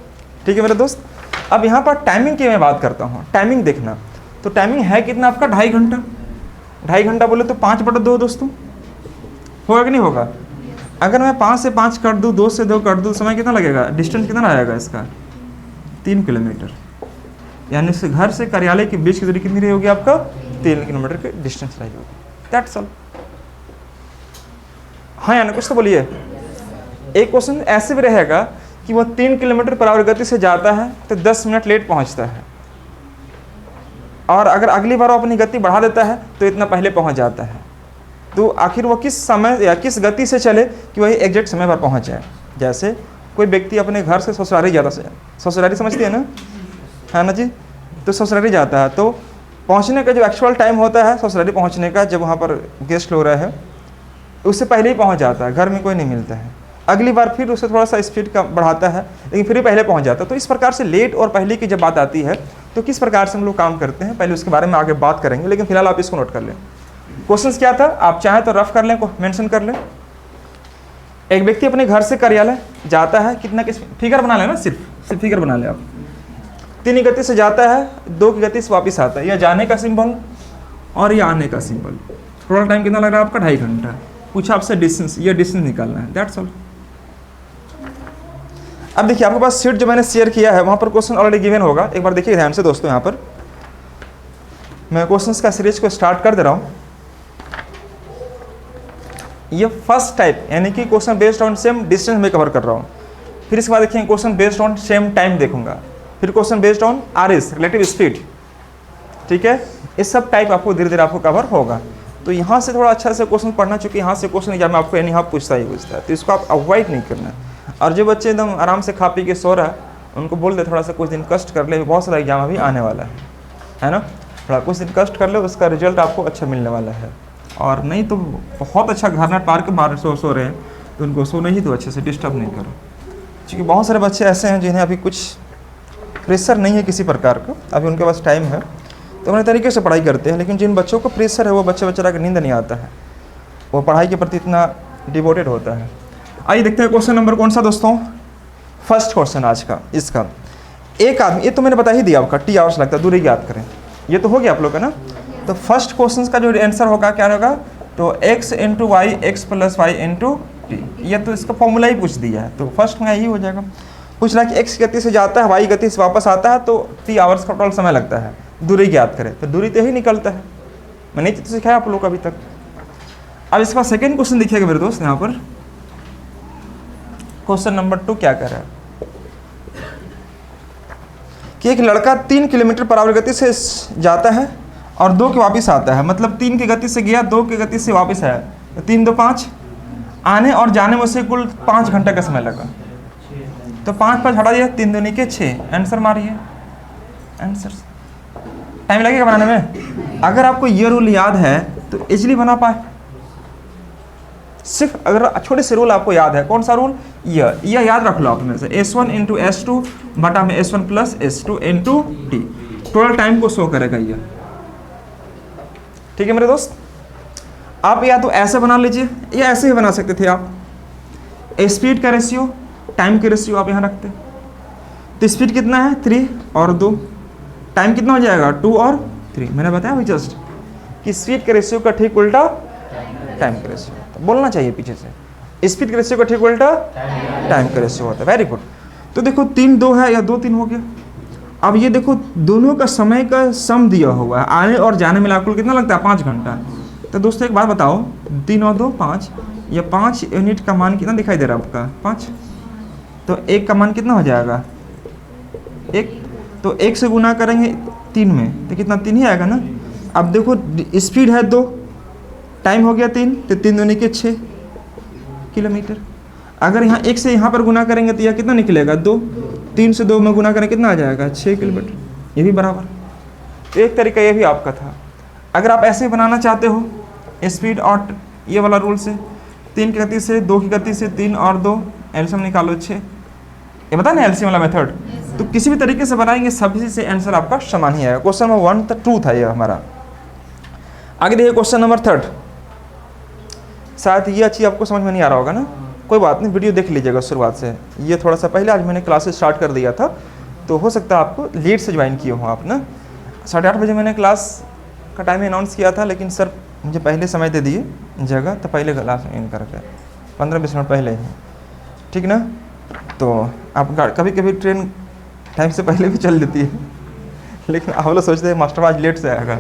ठीक है मेरे दोस्त। अब यहाँ पर टाइमिंग की मैं बात करता हूँ, टाइमिंग देखना। तो टाइमिंग है कितना आपका? 2.5 घंटा। 2.5 घंटा बोले तो 5/2 दोस्तों, होगा कि नहीं होगा? अगर मैं 5 से 5 कर दूँ, 2 से 2 कर दूँ, समय कितना लगेगा? डिस्टेंस कितना आएगा इसका? 3 किलोमीटर। यानी से घर से कार्यालय के बीच की दूरी कितनी रही होगी आपका? 3 किलोमीटर की डिस्टेंस रही होगी। That's all. हाँ यानी कुछ तो बोलिए। एक क्वेश्चन ऐसे भी रहेगा कि वो 3 किलोमीटर पर आवर गति से जाता है तो 10 मिनट लेट पहुंचता है, और अगर अगली बार वो अपनी गति बढ़ा देता है तो इतना पहले पहुंच जाता है। तो आखिर वो किस समय या किस गति से चले कि वही एग्जैक्ट समय पर पहुंच जाए। जैसे कोई व्यक्ति अपने घर से ससुरारी जाता है, ससुरारी समझती है ना, है ना जी। तो ससुरारी जाता है तो पहुंचने का जो एक्चुअल टाइम होता है ससुरारी पहुंचने का, जब वहाँ पर गेस्ट हो रहे हैं, उससे पहले ही पहुंच जाता है, घर में कोई नहीं मिलता है। अगली बार फिर उसे थोड़ा सा स्पीड का बढ़ाता है, लेकिन फिर भी पहले पहुंच जाता है। तो इस प्रकार से लेट और पहले की जब बात आती है तो किस प्रकार से हम लोग काम करते हैं, पहले उसके बारे में आगे बात करेंगे, लेकिन फिलहाल आप इसको नोट कर लें। क्वेश्चन क्या था, आप चाहें तो रफ कर लें, मेंशन कर लें। एक व्यक्ति अपने घर से कार्यालय जाता है, कितना किस फिगर बना लेना, सिर्फ फिगर बना लें आप। 3 की गति से जाता है, 2 की गति से वापस आता है। यह जाने का सिंबल और यह आने का सिंबल। टोटल टाइम कितना लग रहा है आपका? 2.5 घंटा। पूछा आपसे डिस्टेंस, ये डिस्टेंस निकालना है, दैट्स ऑल। अब देखिए आपके पास शीट जो मैंने शेयर किया है वहाँ पर क्वेश्चन ऑलरेडी गिवन होगा। एक बार देखिए ध्यान से दोस्तों, यहाँ पर मैं क्वेश्चंस का सीरीज को स्टार्ट कर दे रहा हूँ। ये फर्स्ट टाइप यानी कि question based on same distance में कवर कर रहा हूँ। फिर इसके बाद देखिए question based on same time देखूंगा, फिर question based on RS relative speed, ठीक है। इस सब टाइप आपको धीरे धीरे आपको कवर होगा। तो यहाँ से थोड़ा अच्छा से क्वेश्चन पढ़ना, चूँकि यहाँ से क्वेश्चन एग्जाम में आपको यानी आप पूछता ही पूछता है, तो इसको आप अवॉइड नहीं करना। और जो बच्चे एकदम आराम से खा पी के सो रहा है, उनको बोल दे थोड़ा सा कुछ दिन कष्ट कर ले, बहुत सारा एग्जाम अभी आने वाला है ना। थोड़ा कुछ दिन कष्ट कर ले, उसका रिजल्ट आपको अच्छा मिलने वाला है। और नहीं तो बहुत अच्छा घर ना पार के बाहर सो रहे हैं, तो उनको सोने ही दो, अच्छे से डिस्टर्ब नहीं करो। क्योंकि बहुत सारे बच्चे ऐसे हैं जिन्हें अभी कुछ प्रेशर नहीं है किसी प्रकार का, अभी उनके पास टाइम है, तो अपने तरीके से पढ़ाई करते हैं। लेकिन जिन बच्चों को प्रेशर है वो बच्चा का नींद नहीं आता है, वो पढ़ाई के प्रति इतना डिवोटेड होता है। आइए देखते हैं क्वेश्चन नंबर कौन सा दोस्तों, फर्स्ट क्वेश्चन आज का। इसका एक आदमी, ये तो मैंने बता ही दिया आपका, T आवर्स लगता है, दूरी याद करें, ये तो हो गया आप लोग का ना। तो फर्स्ट क्वेश्चन का जो आंसर होगा क्या होगा, तो x into y x plus y into t. ये तो इसका फॉर्मूला ही पूछ दिया है, तो फर्स्ट में यही हो जाएगा। पूछ रहा है कि x गति से जाता है, y गति से वापस आता है, तो T आवर्स का टोटल समय लगता है, दूरी याद करें, तो दूरी तो ही निकलता है। मैंने तो सिखाया आप लोग को अभी तक। अब इसका सेकेंड क्वेश्चन देखिएगा मेरे दोस्त, यहाँ पर क्वेश्चन नंबर 2 क्या कह रहा है कि एक लड़का 3 किलोमीटर पर आवर गति से जाता है और 2 के वापस आता है, मतलब 3 की गति से गया, 2 की गति से वापस आया, तो 3 2 5, आने और जाने में उसे कुल 5 घंटे का समय लगा। तो 5 5 हटा दिया, 3 दूनी के 6, आंसर मारिए। आंसर टाइम लगेगा बनाने में। अगर आपको ये रूल याद है तो इजीली बना पाए। सिर्फ अगर छोटे से रूल आपको याद है, कौन सा रूल, यह याद रख लो आप में से, S1 इंटू S2 बटा में S1 plus S2 into T, total time को शो करेगा यह। ठीक है मेरे दोस्त, आप या तो ऐसे बना लीजिए या ऐसे ही बना सकते थे आप। स्पीड का रेशियो, टाइम का रेशियो आप यहाँ रखते, तो स्पीड कितना है 3 और 2, टाइम कितना हो जाएगा 2 और 3। मैंने बताया भाई जस्ट कि स्पीड के रेशियो का ठीक उल्टा टाइम का रेशियो होता है। बोलना चाहिए पीछे से, स्पीड के रेशियो का ठीक उल्टा टाइम का रेशियो होता है। Very good. तो देखो 3 2 है या 2 3 हो गया। अब ये देखो दोनों का समय का सम दिया हुआ है, आने और जाने में कुल कितना लगता है 5 घंटा। तो दोस्तों एक बात बताओ, 3 और 2 5, ये 5 यूनिट का मान कितना दिखाई दे रहा है आपका 5, तो 1 का मान कितना हो जाएगा 1, तो 1 से गुना करेंगे 3 में तो कितना 3 ही आएगा ना। अब देखो स्पीड है 2, टाइम हो गया 3, तो 3 दूनी के 6 किलोमीटर। अगर यहाँ 1 से यहाँ पर गुना करेंगे तो यह कितना निकलेगा 2, 3 से 2 में गुना करें कितना आ जाएगा 6 किलोमीटर, ये भी बराबर। तो एक तरीका ये भी आपका था। अगर आप ऐसे बनाना चाहते हो स्पीड और ये वाला रूल से, 3 की गति से 2 की गति से 3 और 2 एलसीएम निकालो 6, ये बता ना एलसीएम वाला मेथड। तो किसी भी तरीके से बनाएंगे सभी से आंसर आपका समान ही आएगा। क्वेश्चन नंबर 1 था, 2 था ये हमारा। आगे देखिए क्वेश्चन नंबर 3। शायद ये अच्छी आपको समझ में नहीं आ रहा होगा ना, कोई बात नहीं, वीडियो देख लीजिएगा शुरुआत से। ये थोड़ा सा पहले आज मैंने क्लासेस स्टार्ट कर दिया था, तो हो सकता है आपको लेट से ज्वाइन किए हो आप ना। 8:30 बजे मैंने क्लास का टाइम अनाउंस किया था, लेकिन सर मुझे पहले समय दे दिए जगह, तो पहले क्लास इन करके 15-20 मिनट पहले ही, ठीक ना। तो आप कभी कभी ट्रेन टाइम से पहले भी चल देती है, लेकिन आप लोग सोचते हैं मास्टर आज लेट से आएगा।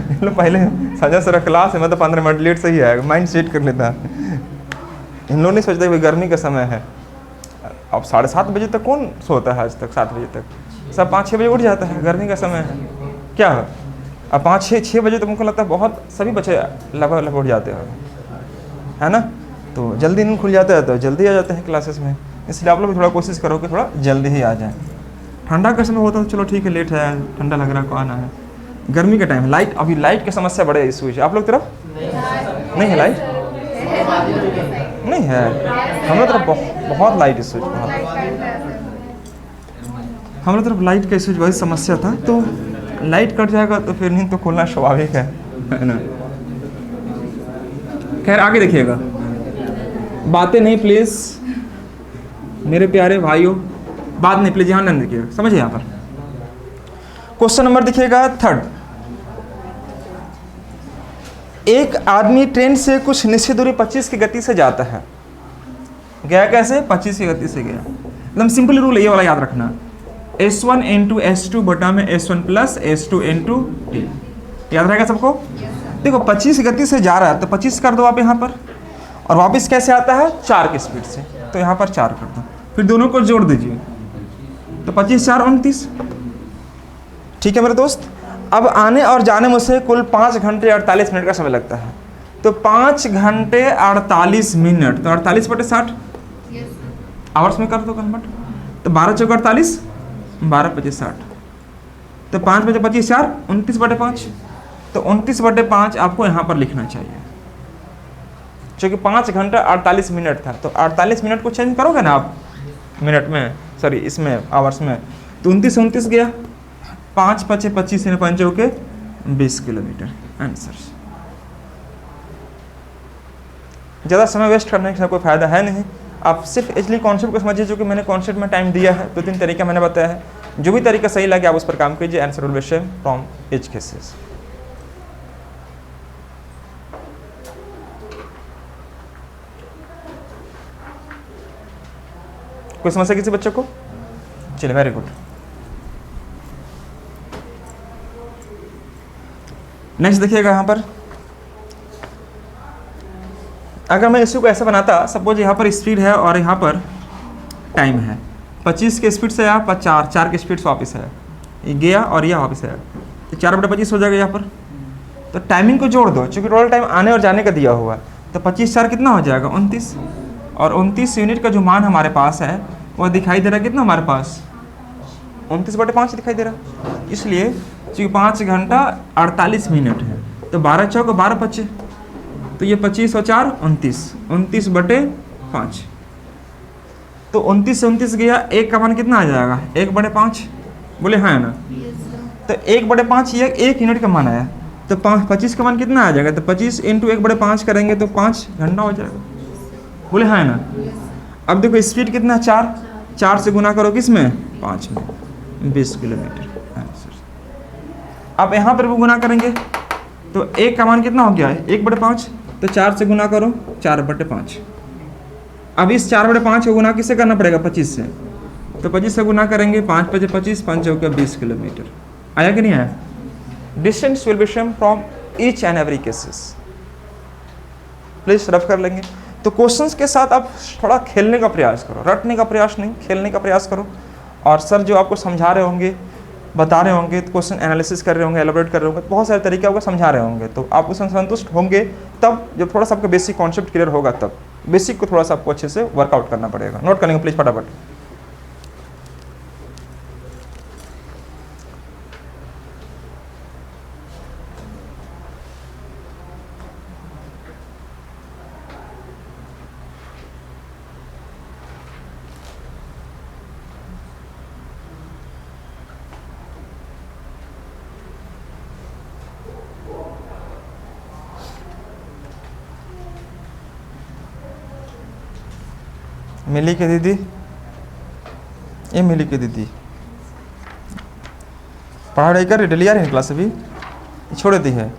इन लोग पहले सजा सर क्लास है, मतलब 15 मिनट लेट से ही आएगा, माइंड सेट कर लेता है। इन लोग नहीं सोचते कि गर्मी का समय है। अब 7:30 बजे तक कौन सोता है आज तक, 7 बजे तक सब 5-6 बजे उठ जाता है, गर्मी का समय है क्या है। अब 5-6 बजे तक मुझको लगता है बहुत सभी बच्चे लगभग उठ जाते हैं, है ना। तो जल्दी नींद खुल जाता है तो जल्दी आ जाते हैं क्लासेस में, इसलिए आप लोग भी थोड़ा कोशिश करो कि थोड़ा जल्दी ही आ जाए। ठंडा का समय होता है चलो ठीक है, लेट है, ठंडा लग रहा है, को आना है। गर्मी का टाइम लाइट, अभी लाइट की समस्या बड़े इशू है आप लोग तरफ नहीं है, लाइट नहीं है हम लोग तरफ बहुत लाइट इशू, हम लोग तरफ लाइट का इशू बहुत समस्या था। तो लाइट कट जाएगा तो फिर नींद तो खुलना स्वाभाविक है ना। खैर आगे देखिएगा, बातें नहीं प्लीज मेरे प्यारे भाइयों, बात नहीं प्लीज, ध्यान देखिएगा, समझिए। यहाँ पर क्वेश्चन नंबर दिखिएगा 3। एक आदमी ट्रेन से कुछ निश्चित दूरी 25 की गति से जाता है। गया कैसे? 25 की गति से गया। एकदम सिंपल रूल है ये वाला, याद रखना। S1 इंटू S2 बटा में S1 plus S2 into T, याद रहेगा सबको। देखो 25 की गति से जा रहा है तो 25 कर दो आप यहाँ पर, और वापस कैसे आता है 4 की स्पीड से, तो यहाँ पर 4 कर दो, फिर दोनों को जोड़ दीजिए तो 25 4 29। ठीक है मेरे दोस्त। अब आने और जाने में से कुल 5 घंटे 48 मिनट का समय लगता है, तो 5 घंटे 48 मिनट, तो 48 बटे 60 आवर्स में कर दो कन्वर्ट, तो 12 चौका 48, 12 25 60, तो 5 बटे 25 4 29 बटे 5, तो 29 बटे 5 आपको यहाँ पर लिखना चाहिए, क्योंकि 5 घंटा 48 मिनट था। तो 48 मिनट को चेंज करोगे ना आप मिनट में, सॉरी इसमें आवर्स में, तो 29 29 गया, 5 5 25 5 के 20 किलोमीटर आंसर। ज़्यादा समय वेस्ट करने का कोई फ़ायदा है नहीं, आप सिर्फ इसलिए कॉन्सेप्ट को समझिए, जो कि मैंने कॉन्सेप्ट में टाइम दिया है, 2-3 तरीका मैंने बताया है, जो भी तरीका सही लगे आप उस पर काम कीजिए। Answer will be same from each cases. कोई समस्या किसी बच्चे को? चलिए वेरी गुड। नेक्स्ट देखिएगा यहाँ पर अगर मैं इसी को ऐसे बनाता, सपोज यहाँ पर स्पीड है और यहाँ पर टाइम है, 25 के स्पीड से यहाँ पर 4 के स्पीड से वापस है, ये गया और यह वापस है, तो 4/25 हो जाएगा यहाँ पर। तो टाइमिंग को जोड़ दो, चूँकि टोटल टाइम आने और जाने का दिया हुआ, तो 25/4 कितना हो जाएगा 29, और 29 यूनिट का जो मान हमारे पास है वह दिखाई दे रहा है कितना हमारे पास 29/5 दिखाई दे रहा। इसलिए चूँकि 5 घंटा 48 मिनट है, तो 12 चौक 12/25, तो ये 25 और 4 29/5, तो 29 से 29 गया, 1 का मान कितना आ जाएगा 1/5, बोले हाँ ना। तो 1/5 ये 1 यूनिट का मान आया, तो 25 का मान कितना आ जाएगा, तो 25 × 1/5 करेंगे तो 5 घंटा हो जाएगा, बोले हाँ ना। अब देखो स्पीड कितना 4 से गुना करो किस में 5 में, 20 किलोमीटर आंसर। अब यहाँ पर भी गुना करेंगे तो 1 का मान कितना हो गया है 1/5, तो 4 से गुना करो 4/5। अब इस 4/5 को गुना किससे करना पड़ेगा 25 से, तो 25 से गुना करेंगे 5×5 = 25, 5 × 20 किलोमीटर। आया कि नहीं आया? Distance will be same from each and every cases. Please rough कर लेंगे। तो क्वेश्चंस के साथ आप थोड़ा खेलने का प्रयास करो, रटने का प्रयास नहीं, खेलने का प्रयास करो। और सर जो आपको समझा रहे होंगे, बता रहे होंगे, तो क्वेश्चन एनालिसिस कर रहे होंगे, एलाबोरेट कर रहे होंगे, बहुत सारे तरीके आपको समझा रहे होंगे, तो आप उसमें संतुष्ट होंगे तब, जब थोड़ा सा आपका बेसिक कॉन्सेप्ट क्लियर होगा तब। बेसिक को थोड़ा सा आपको अच्छे से वर्कआउट करना पड़ेगा। नोट करेंगे प्लीज फटाफट। मिली के दीदी, ये मिली के दीदी पढ़ाई कर रही, डेली आ रही है क्लास, अभी छोड़ दी है,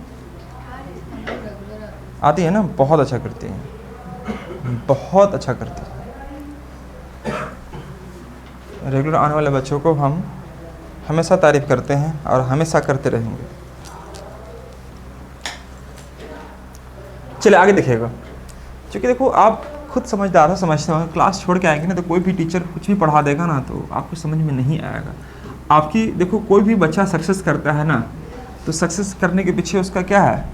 आती है ना, बहुत अच्छा करती है, बहुत अच्छा करती है। रेगुलर आने वाले बच्चों को हम हमेशा तारीफ करते हैं और हमेशा करते रहेंगे। चलिए आगे देखिएगा, क्योंकि देखो आप खुद समझदार हो, समझते हो, क्लास छोड़ के आएंगे ना तो कोई भी टीचर कुछ भी पढ़ा देगा ना तो आपको समझ में नहीं आएगा। आपकी देखो कोई भी बच्चा सक्सेस करता है ना, तो सक्सेस करने के पीछे उसका क्या है,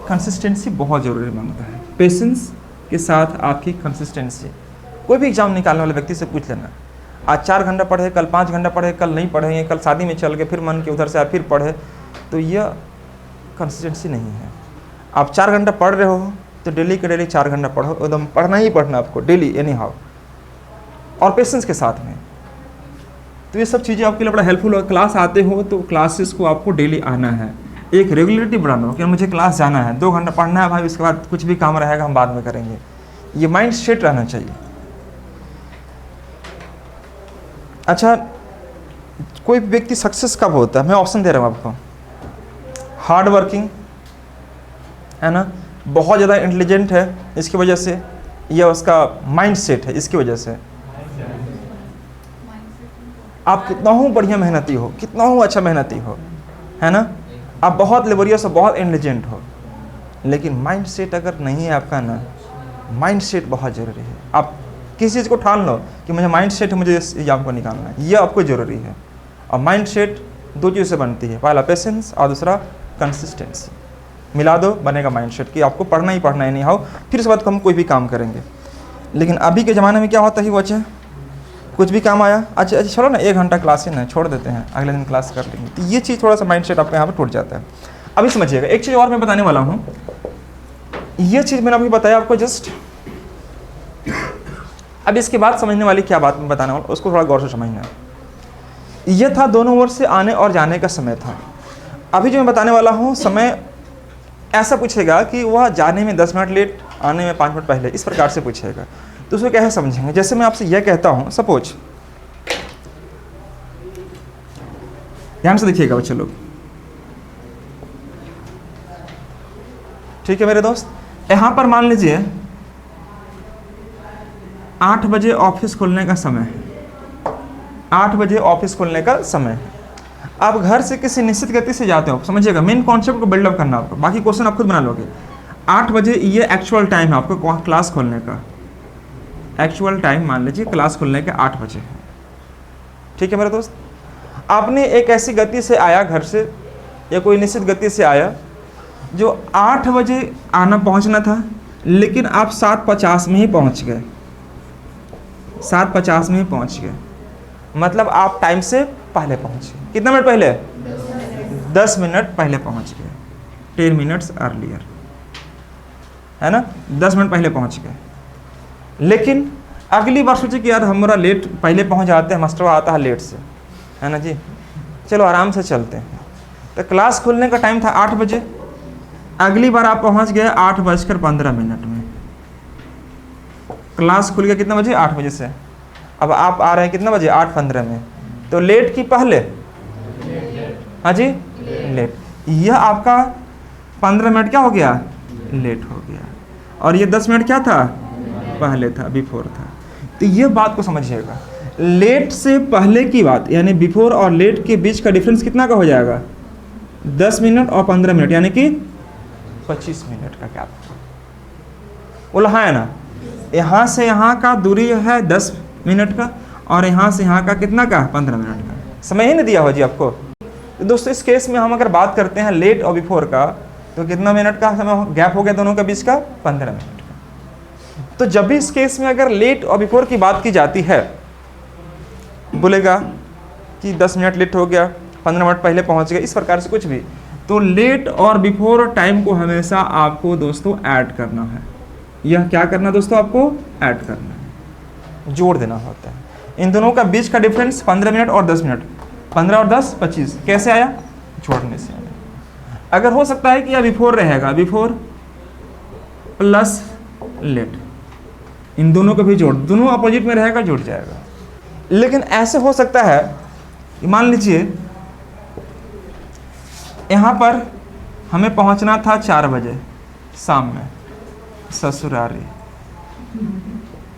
कंसिस्टेंसी बहुत ज़रूरी मांगता है। पेशेंस के साथ आपकी कंसिस्टेंसी। कोई भी एग्जाम निकालने वाले व्यक्ति से पूछ लेना, आज 4 घंटा पढ़े, कल 5 घंटा पढ़े, कल नहीं पढ़ेंगे, कल शादी में चल गए, फिर मन के उधर से आप फिर पढ़े, तो यह कंसिस्टेंसी नहीं है। आप 4 घंटा पढ़ रहे हो तो डेली के डेली 4 घंटा पढ़ो, एकदम पढ़ना ही पढ़ना आपको डेली एनी हाउ, और पेशेंस के साथ में। तो ये सब चीज़ें आपके लिए बड़ा हेल्पफुल हो। क्लास आते हो तो क्लासेस को आपको डेली आना है, एक रेगुलरिटी बढ़ाना हो कि मुझे क्लास जाना है, 2 घंटा पढ़ना है भाई, उसके बाद कुछ भी काम रहेगा हम बाद में करेंगे, ये माइंड सेट रहना चाहिए। अच्छा, कोई व्यक्ति सक्सेस कब होता है, मैं ऑप्शन दे रहा हूँ आपको। हार्ड वर्किंग है ना, बहुत ज़्यादा इंटेलिजेंट है इसकी वजह से, यह उसका माइंड सेट है इसकी वजह से। आप कितना हो बढ़िया मेहनती हो, कितना हो अच्छा मेहनती हो, है ना, आप बहुत लेबोरियस हो, बहुत इंटेलिजेंट हो, लेकिन माइंड सेट अगर नहीं है आपका ना, माइंड सेट बहुत ज़रूरी है। आप किसी चीज़ को ठान लो कि मुझे माइंड सेट है, मुझे इस एग्जाम को निकालना है, यह आपको ज़रूरी है। और माइंड सेट 2 चीज़ से बनती है, पहला पेशेंस और दूसरा कंसिस्टेंसी। मिला दो बनेगा माइंड सेट कि आपको पढ़ना ही पढ़ना है, नहीं आओ फिर उसके बाद हम कोई भी काम करेंगे। लेकिन अभी के ज़माने में क्या होता है वो, अच्छा कुछ भी काम आया, अच्छा चलो ना 1 घंटा क्लास ही ना छोड़ देते हैं, अगले दिन क्लास कर लेंगे, तो ये चीज़ थोड़ा सा माइंड सेट आपका यहाँ पर टूट जाता है। अभी समझिएगा, एक चीज़ और मैं बताने वाला हूँ, ये चीज़ मैंने अभी बताया आपको जस्ट, अब इसके बाद समझने वाली क्या बात मैं बताने वाला, उसको थोड़ा गौर से समझना। यह था दोनों ओर से आने और जाने का समय था। अभी जो मैं बताने वाला हूँ समय ऐसा पूछेगा कि वह जाने में 10 मिनट लेट, आने में 5 मिनट पहले, इस प्रकार से पूछेगा, तो उसको कैसे समझेंगे। जैसे मैं आपसे यह कहता हूँ, सपोज, ध्यान से देखिएगा बच्चे लोग, ठीक है मेरे दोस्त। यहाँ पर मान लीजिए 8 बजे ऑफिस खुलने का समय है, 8 बजे ऑफिस खुलने का समय है। आप घर से किसी निश्चित गति से जाते हो, समझिएगा मेन कॉन्सेप्ट को बिल्डअप करना आपको, बाकी क्वेश्चन आप खुद बना लोगे। 8 बजे ये एक्चुअल टाइम है आपको क्लास खोलने का। एक्चुअल टाइम मान लीजिए क्लास खुलने के 8 बजे है। ठीक है मेरे दोस्त, आपने एक ऐसी गति से आया घर से या कोई निश्चित गति से आया जो 8 बजे आना पहुंचना था, लेकिन आप 7:50 में ही पहुंच गए। 7:50 में ही पहुंच गए, मतलब आप टाइम से पहले पहुंचे। कितना मिनट पहले? 10 मिनट पहले पहुंच गए। 10 मिनट्स अर्लियर, है ना, 10 मिनट पहले पहुंच गए। लेकिन अगली बार सोचे कि यार हमारा लेट पहले पहुंच जाते हैं, मास्टर आता है लेट से, है ना जी, चलो आराम से चलते हैं। तो क्लास खुलने का टाइम था 8 बजे, अगली बार आप पहुंच गए 8:15 में। क्लास खुल गया कितना बजे? 8 बजे से। अब आप आ रहे हैं कितना बजे? 8:15 में। तो लेट की पहले? हाँ जी, लेट। यह आपका 15 मिनट क्या हो गया? लेट हो गया। और ये 10 मिनट क्या था? पहले था, बिफोर था। तो ये बात को समझिएगा, लेट से पहले की बात यानी बिफोर और लेट के बीच का डिफरेंस कितना का हो जाएगा? 10 मिनट और 15 मिनट, यानी कि 25 मिनट का गैप। बोला है ना, यहाँ से यहाँ का दूरी है 10 मिनट का और यहाँ से यहाँ का कितना का? 15 मिनट का। समय ही नहीं दिया हो जी आपको। तो दोस्तों इस केस में हम अगर बात करते हैं लेट और बिफोर का, तो कितना मिनट का समय गैप हो गया दोनों के बीच का? 15 मिनट का। तो जब भी इस केस में अगर लेट और बिफोर की बात की जाती है, बोलेगा कि 10 मिनट लेट हो गया, 15 मिनट पहले पहुंच गया, इस प्रकार से कुछ भी, तो लेट और बिफोर टाइम को हमेशा आपको दोस्तों ऐड करना है। यह क्या करना दोस्तों? आपको ऐड करना है, जोड़ देना होता है। इन दोनों का बीच का डिफरेंस 15 मिनट और 10 मिनट, 15 और 10 25। कैसे आया? जोड़ने से आया। अगर हो सकता है कि यह बिफोर रहेगा, बिफोर प्लस लेट, इन दोनों को भी जोड़, दोनों अपोजिट में रहेगा, जुड़ जाएगा। लेकिन ऐसे हो सकता है, मान लीजिए यहाँ पर हमें पहुँचना था 4 बजे शाम में, ससुरारी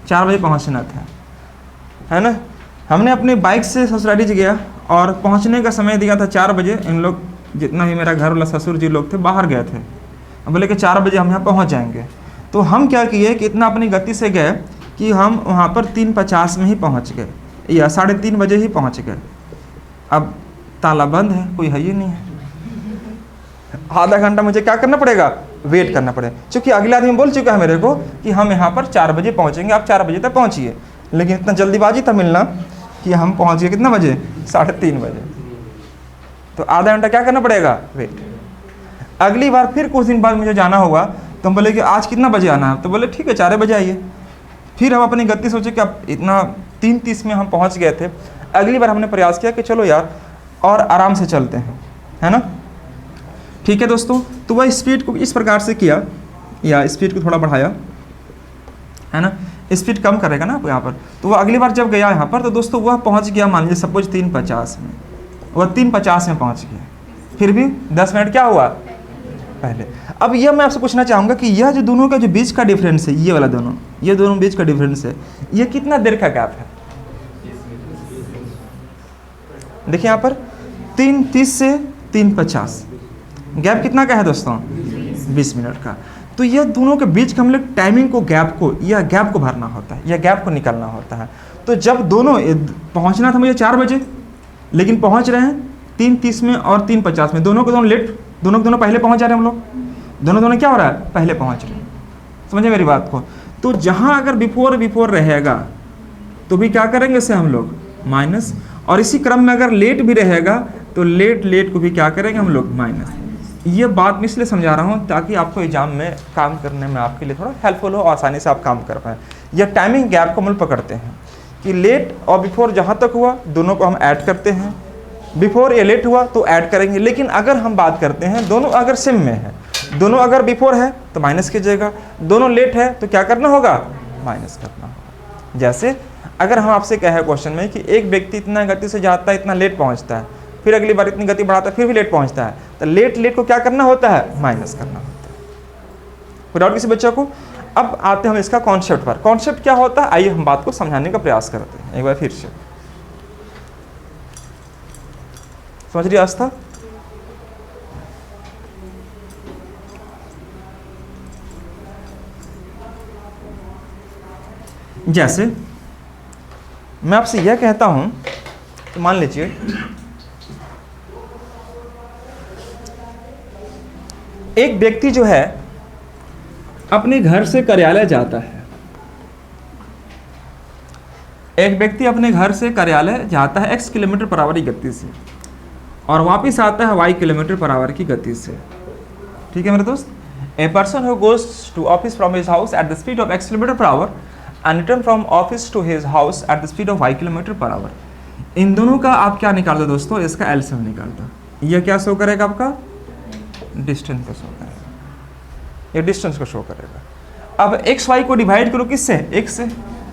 4 बजे पहुँचना था, है ना। हमने अपने बाइक से ससुरारी जी गया और पहुँचने का समय दिया था 4 बजे। इन लोग जितना भी मेरा घर वाला ससुर जी लोग थे बाहर गए थे, बोले कि 4 बजे हम यहाँ पहुँच जाएंगे। तो हम क्या किए कि इतना अपनी गति से गए कि हम वहाँ पर 3:50 में ही पहुँच गए या 3:30 बजे ही पहुँच गए। अब ताला बंद है, कोई है ही नहीं है। आधा घंटा मुझे क्या करना पड़ेगा? वेट करना पड़ेगा, क्योंकि अगले आदमी बोल चुका है मेरे को कि हम यहाँ पर 4 बजे पहुँचेंगे, आप 4 बजे तक पहुँचिए। लेकिन इतना जल्दीबाजी था मिलना कि हम पहुँच गए कितना बजे? 3:30 बजे। तो आधा घंटा क्या करना पड़ेगा? वेट। अगली बार फिर कुछ दिन बाद मुझे जाना होगा, तो हम बोले कि आज कितना बजे आना है? तो बोले ठीक है 4 बजे आइए। फिर हम अपनी गति सोचे कि अब इतना 3:30 में हम पहुंच गए थे। अगली बार हमने प्रयास किया कि चलो यार और आराम से चलते हैं, है ना। ठीक है दोस्तों, तो वह स्पीड को इस प्रकार से किया या स्पीड को थोड़ा बढ़ाया, है ना, स्पीड कम करेगा ना यहाँ पर। तो वह अगली बार जब गया यहाँ पर, तो दोस्तों वह पहुँच गया मान लीजिए सपोज 3:50 में, वह 3:50 में पहुँच गया। फिर भी 10 मिनट क्या हुआ? पहले। अब यह मैं आपसे पूछना चाहूँगा कि यह जो दोनों का जो बीच का डिफरेंस है, ये वाला दोनों, ये दोनों बीच का डिफरेंस है, ये कितना देर का गैप है? देखिए यहाँ पर 3:30 से 3:50 गैप कितना का है दोस्तों? 20 मिनट का। तो यह दोनों के बीच का हम लोग टाइमिंग को, गैप को, यह गैप को भरना होता है, यह गैप को निकालना होता है। तो जब दोनों पहुँचना था मुझे 4 बजे, लेकिन पहुँच रहे हैं 3:30 में और 3:50 में, दोनों को दोनों लेट, दोनों के दोनों पहले पहुंच जा रहे हैं। हम लोग दोनों क्या हो रहा है? पहले पहुंच रहे हैं। समझे मेरी बात को? तो जहां अगर बिफोर रहेगा तो भी क्या करेंगे इसे हम लोग? माइनस। और इसी क्रम में अगर लेट भी रहेगा तो लेट को भी क्या करेंगे हम लोग? माइनस। ये बात मैं इसलिए समझा रहा हूँ ताकि आपको एग्जाम में काम करने में आपके लिए थोड़ा हेल्पफुल हो, आसानी से आप काम कर पाएँ। यह टाइमिंग गैप को हम लोग पकड़ते हैं कि लेट और बिफोर जहाँ तक हुआ दोनों को हम ऐड करते हैं, बिफोर या लेट हुआ तो ऐड करेंगे। लेकिन अगर हम बात करते हैं दोनों अगर सेम में है, दोनों अगर बिफोर है तो माइनस कीजिएगा, दोनों लेट है तो क्या करना होगा? माइनस करना होगा। जैसे अगर हम आपसे कहे क्वेश्चन में कि एक व्यक्ति इतना गति से जाता है, इतना लेट पहुंचता है, फिर अगली बार इतनी गति बढ़ाता है, फिर भी लेट पहुंचता है, तो लेट को क्या करना होता है? माइनस करना होता है। कोई डाउट किसी बच्चों को? अब आते हैं हम इसका कॉन्सेप्ट पर। कॉन्सेप्ट क्या होता है, आइए हम बात को समझाने का प्रयास करते हैं एक बार फिर से। समझ रही आस्था? जैसे मैं आपसे यह कहता हूं तो मान लीजिए एक व्यक्ति जो है अपने घर से कार्यालय जाता है, एक व्यक्ति अपने घर से कार्यालय जाता है x किलोमीटर पर आवर की गति से और वापस आता है y किलोमीटर पर आवर की गति से। ठीक है मेरे दोस्त, a person who goes to office from his house at the speed of x kilometre पर hour and return from office to his house at the speed of y kilometre पर hour. इन दोनों का आप क्या निकाल दो दोस्तों, इसका एलसीएम निकाल दो। यह क्या शो करेगा, आपका डिस्टेंस को शो करेगा, ये डिस्टेंस को शो करेगा। अब एक्स वाई को डिवाइड करो किससे, x से,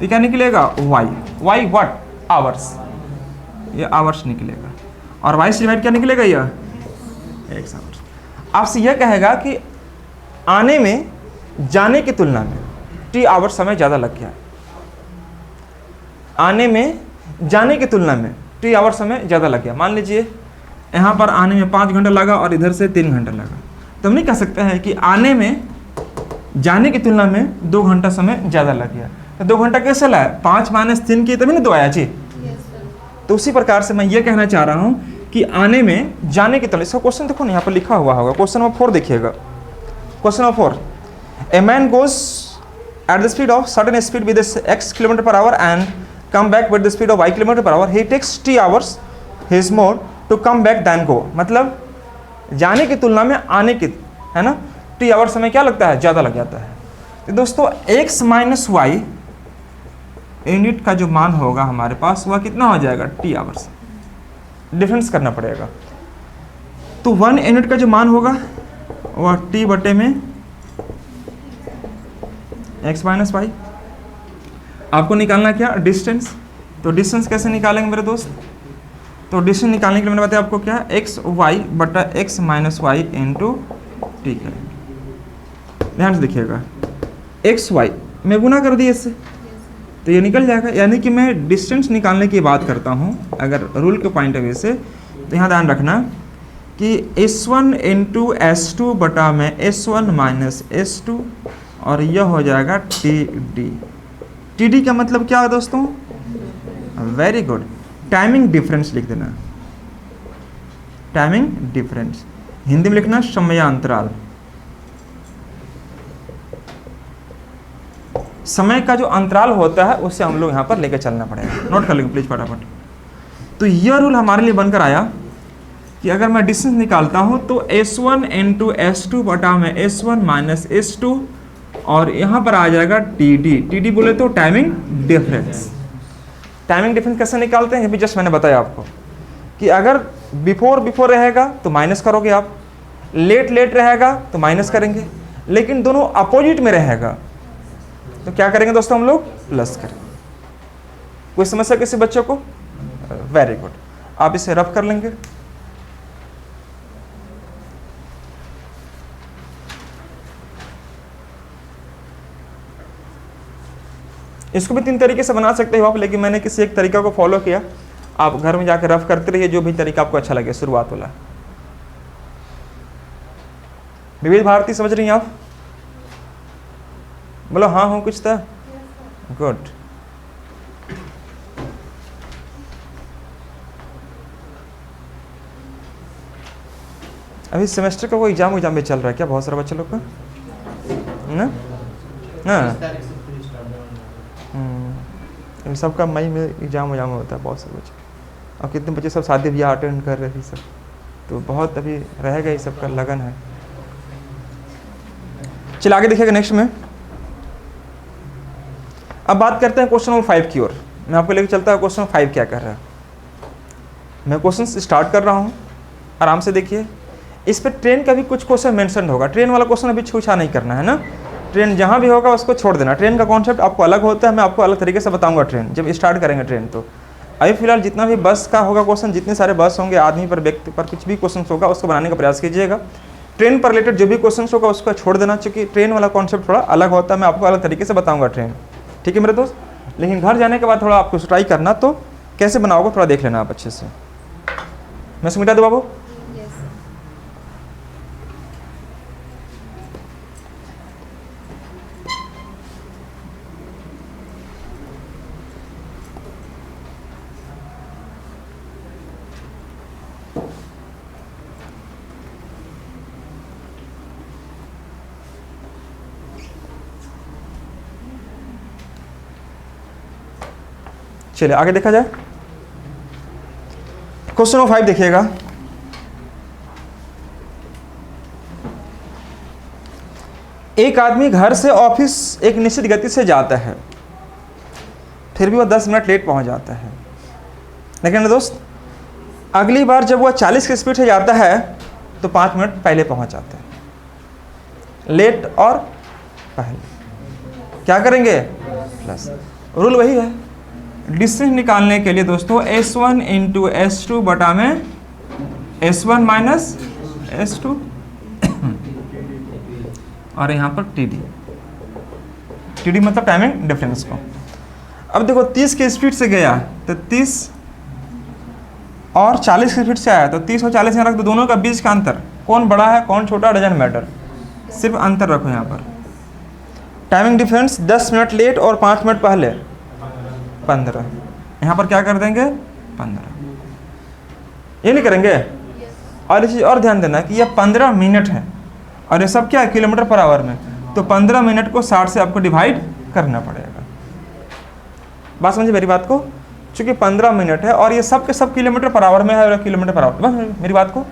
ये क्या निकलेगा y, y व्हाट, आवर्स, ये आवर्स निकलेगा, और y से डिवाइड क्या निकलेगा, यह x आवर्स। आपसे यह कहेगा कि आने में जाने की तुलना में t आवर्स समय ज़्यादा लग गया, आने में जाने की तुलना में t आवर्स समय ज़्यादा लग गया। मान लीजिए यहाँ पर आने में 5 घंटा लगा और इधर से 3 घंटा लगा, तो हम नहीं कह सकते हैं कि आने में जाने की तुलना में 2 घंटा समय ज़्यादा लग गया। तो 2 घंटा कैसे लाया, 5 - 3 की तभी ना 2 आया जी। तो उसी प्रकार से मैं ये कहना चाह रहा हूँ कि आने में जाने की तुलना, इसका क्वेश्चन देखो ना यहाँ पर लिखा हुआ होगा, क्वेश्चन नंबर 4 देखिएगा। Question number 4, a man goes at the speed of certain speed with x kilometre पर hour and come back with the speed of y kilometre पर hour, he takes t hours his more to come back than go. मतलब जाने की तुलना में आने की, है ना, t आवर समय क्या लगता है, ज़्यादा लग जाता है। तो दोस्तों x - y यूनिट का जो मान होगा हमारे पास वह कितना हो जाएगा, t आवर्स, डिफरेंस करना पड़ेगा। तो 1 यूनिट का जो मान होगा वह t बटे में x - y। आपको निकालना क्या, डिस्टेंस। तो डिस्टेंस कैसे निकालेंगे मेरे दोस्त, तो डिस्टेंस निकालने के लिए मैंने बताया आपको क्या, एक्स वाई बटा x - y इंटू टी करेंगे। ध्यान से देखिएगा, एक्स वाई मैं गुना कर दिए इससे, तो ये निकल जाएगा। यानी कि मैं डिस्टेंस निकालने की बात करता हूँ अगर रूल के पॉइंट ऑफ व्यू से, तो यहाँ ध्यान रखना कि S1 इंटू S2 बटा में S1 - S2, और यह हो जाएगा TD। TD का मतलब क्या है दोस्तों, वेरी गुड, टाइमिंग डिफरेंस लिख देना, टाइमिंग डिफरेंस, हिंदी में लिखना समयांतराल। समय का जो अंतराल होता है उससे हम लोग यहाँ पर लेकर चलना पड़ेगा, नोट कर लेंगे प्लीज फटाफट। तो यह रूल हमारे लिए बनकर आया कि अगर मैं डिस्टेंस निकालता हूँ तो S1 इंटू S2 बटा में S1 - S2, और यहाँ पर आ जाएगा TD। TD बोले तो टाइमिंग डिफरेंस। टाइमिंग डिफरेंस कैसे निकालते हैं, ये भी जस्ट मैंने बताया आपको कि अगर बिफोर रहेगा तो माइनस करोगे आप, लेट रहेगा तो माइनस करेंगे, लेकिन दोनों अपोजिट में रहेगा तो क्या करेंगे दोस्तों, हम लोग प्लस करेंगे। कोई समस्या किसी बच्चों को, वेरी गुड, आप इसे रफ कर लेंगे। इसको भी 3 तरीके से बना सकते हो आप, लेकिन मैंने किसी एक तरीका को फॉलो किया। आप घर में जाकर रफ करते रहिए, जो भी तरीका आपको अच्छा लगे, शुरुआत वाला। विविध भारती समझ रही हैं आप, बोलो हाँ हूँ कुछ था, गुड। अभी सेमेस्टर का वो एग्जाम भी चल रहा है क्या, बहुत सारे बच्चे लोग का ना, इन सबका मई में एग्जाम होता है, बहुत सारे बच्चे, और कितने बच्चे सब शादी ब्याह अटेंड कर रहे हैं सब, तो बहुत अभी रहेगा ये सब का लगन है। चलिए आगे देखिएगा नेक्स्ट में। अब बात करते हैं क्वेश्चन नंबर 5 की ओर। मैं आपको लेकर चलता हूँ क्वेश्चन नंबर 5 क्या कर रहा है। मैं क्वेश्चन स्टार्ट कर रहा हूँ, आराम से देखिए। इस पर ट्रेन का भी कुछ क्वेश्चन मेंशन होगा, ट्रेन वाला क्वेश्चन अभी छूछा नहीं करना है ना, ट्रेन जहाँ भी होगा उसको छोड़ देना। ट्रेन का कॉन्सेप्ट आपको अलग होता है, मैं आपको अलग तरीके से बताऊंगा ट्रेन जब स्टार्ट करेंगे ट्रेन। तो अभी फिलहाल जितना भी बस का होगा क्वेश्चन, जितने सारे बस होंगे, आदमी पर, व्यक्ति पर, कुछ भी क्वेश्चन होगा उसको बनाने का प्रयास कीजिएगा। ट्रेन पर रिलेटेड जो भी क्वेश्चन होगा उसको छोड़ देना, क्योंकि ट्रेन वाला कॉन्सेप्ट थोड़ा अलग होता है, मैं आपको अलग तरीके से बताऊँगा ट्रेन। ठीक है मेरे दोस्त, लेकिन घर जाने के बाद थोड़ा आपको ट्राई करना, तो कैसे बनाओगे थोड़ा देख लेना आप अच्छे से। मैं सुमिता दो बाबू, चलिए आगे देखा जाए। क्वेश्चन नंबर 5 देखिएगा। एक आदमी घर से ऑफिस एक निश्चित गति से जाता है, फिर भी वह 10 मिनट लेट पहुंच जाता है। लेकिन दोस्त अगली बार जब वह 40 की स्पीड से जाता है तो 5 मिनट पहले पहुंच जाता है। लेट और पहले क्या करेंगे? प्लस। रूल वही है। डिस्टेंस निकालने के लिए दोस्तों S1 इंटू S2 बटा में S1 माइनस S2 और यहाँ पर TD मतलब टाइमिंग डिफरेंस को। अब देखो 30 की स्पीड से गया तो 30 और 40 की स्पीड से आया तो 30 और 40 यहाँ रख दो। दोनों का बीच का अंतर कौन बड़ा है कौन छोटा डजंट मैटर, सिर्फ अंतर रखो यहाँ पर। टाइमिंग डिफरेंस 10 मिनट लेट और 5 मिनट पहले 15। यहाँ पर क्या कर देंगे 15, ये नहीं करेंगे। और एक चीज़ और ध्यान देना कि यह 15 मिनट है और ये सब क्या है किलोमीटर पर आवर में, तो 15 मिनट को 60 से आपको डिवाइड करना पड़ेगा। बात समझिए मेरी बात को, चूँकि 15 मिनट है और ये सब के सब किलोमीटर पर आवर में है और किलोमीटर पर आवर, बस मेरी बात को,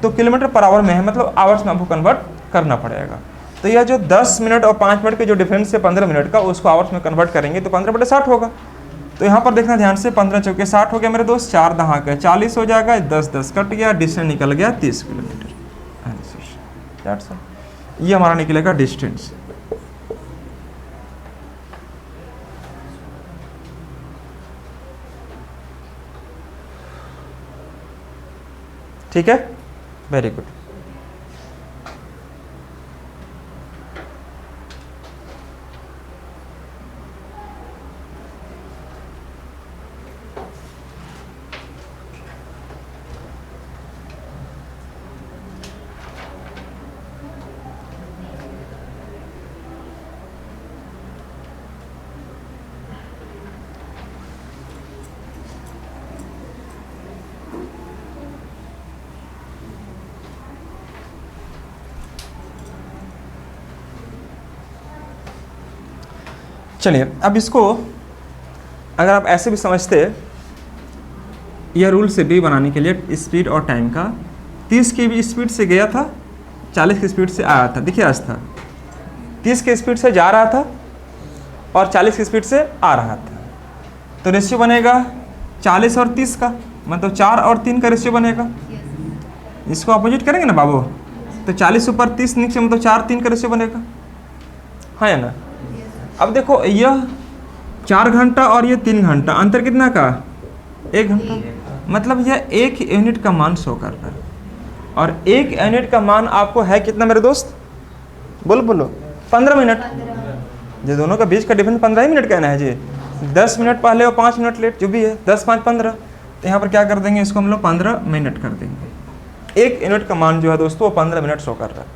तो किलोमीटर पर आवर में है मतलब आवर्स में आपको कन्वर्ट करना पड़ेगा। तो यह जो 10 मिनट और 5 मिनट के जो डिफरेंस है 15 मिनट का, उसको आवर्स में कन्वर्ट करेंगे तो 15/60 होगा। तो यहाँ पर देखना ध्यान से, 15 चौके 60 हो गया मेरे दोस्त, 4 दहाँ के 40 हो जाएगा, 10 कट गया, डिस्टेंस निकल गया 30 किलोमीटर। ये हमारा निकलेगा डिस्टेंस। ठीक है, वेरी गुड। चलिए अब इसको अगर आप ऐसे भी समझते, यह रूल से भी बनाने के लिए स्पीड और टाइम का, 30 की भी स्पीड से गया था, 40 की स्पीड से आया था। देखिए आज था 30 की स्पीड से जा रहा था और 40 की स्पीड से आ रहा था, तो रेशियो बनेगा 40 और 30 का, मतलब 4 और 3 का रेशियो बनेगा। इसको अपोजिट करेंगे ना बाबू, तो 40 ऊपर 30 नीचे, मतलब 4-3 का रेशियो बनेगा, हाँ या ना। अब देखो यह 4 घंटा और ये 3 घंटा, अंतर कितना का 1 घंटा, मतलब यह 1 यूनिट का मान शो कर रहा है। और 1 यूनिट का मान आपको है कितना मेरे दोस्त, बोलो 15 मिनट। ये दोनों का बीच का डिफरेंस 15 ही मिनट कहना है जी, 10 मिनट पहले और 5 मिनट लेट, जो भी है 10, 5, 15। तो यहाँ पर क्या कर देंगे, इसको हम लोग 15 मिनट कर देंगे। 1 यूनिट का मान जो है दोस्तों वो 15 मिनट शो कर रहा है।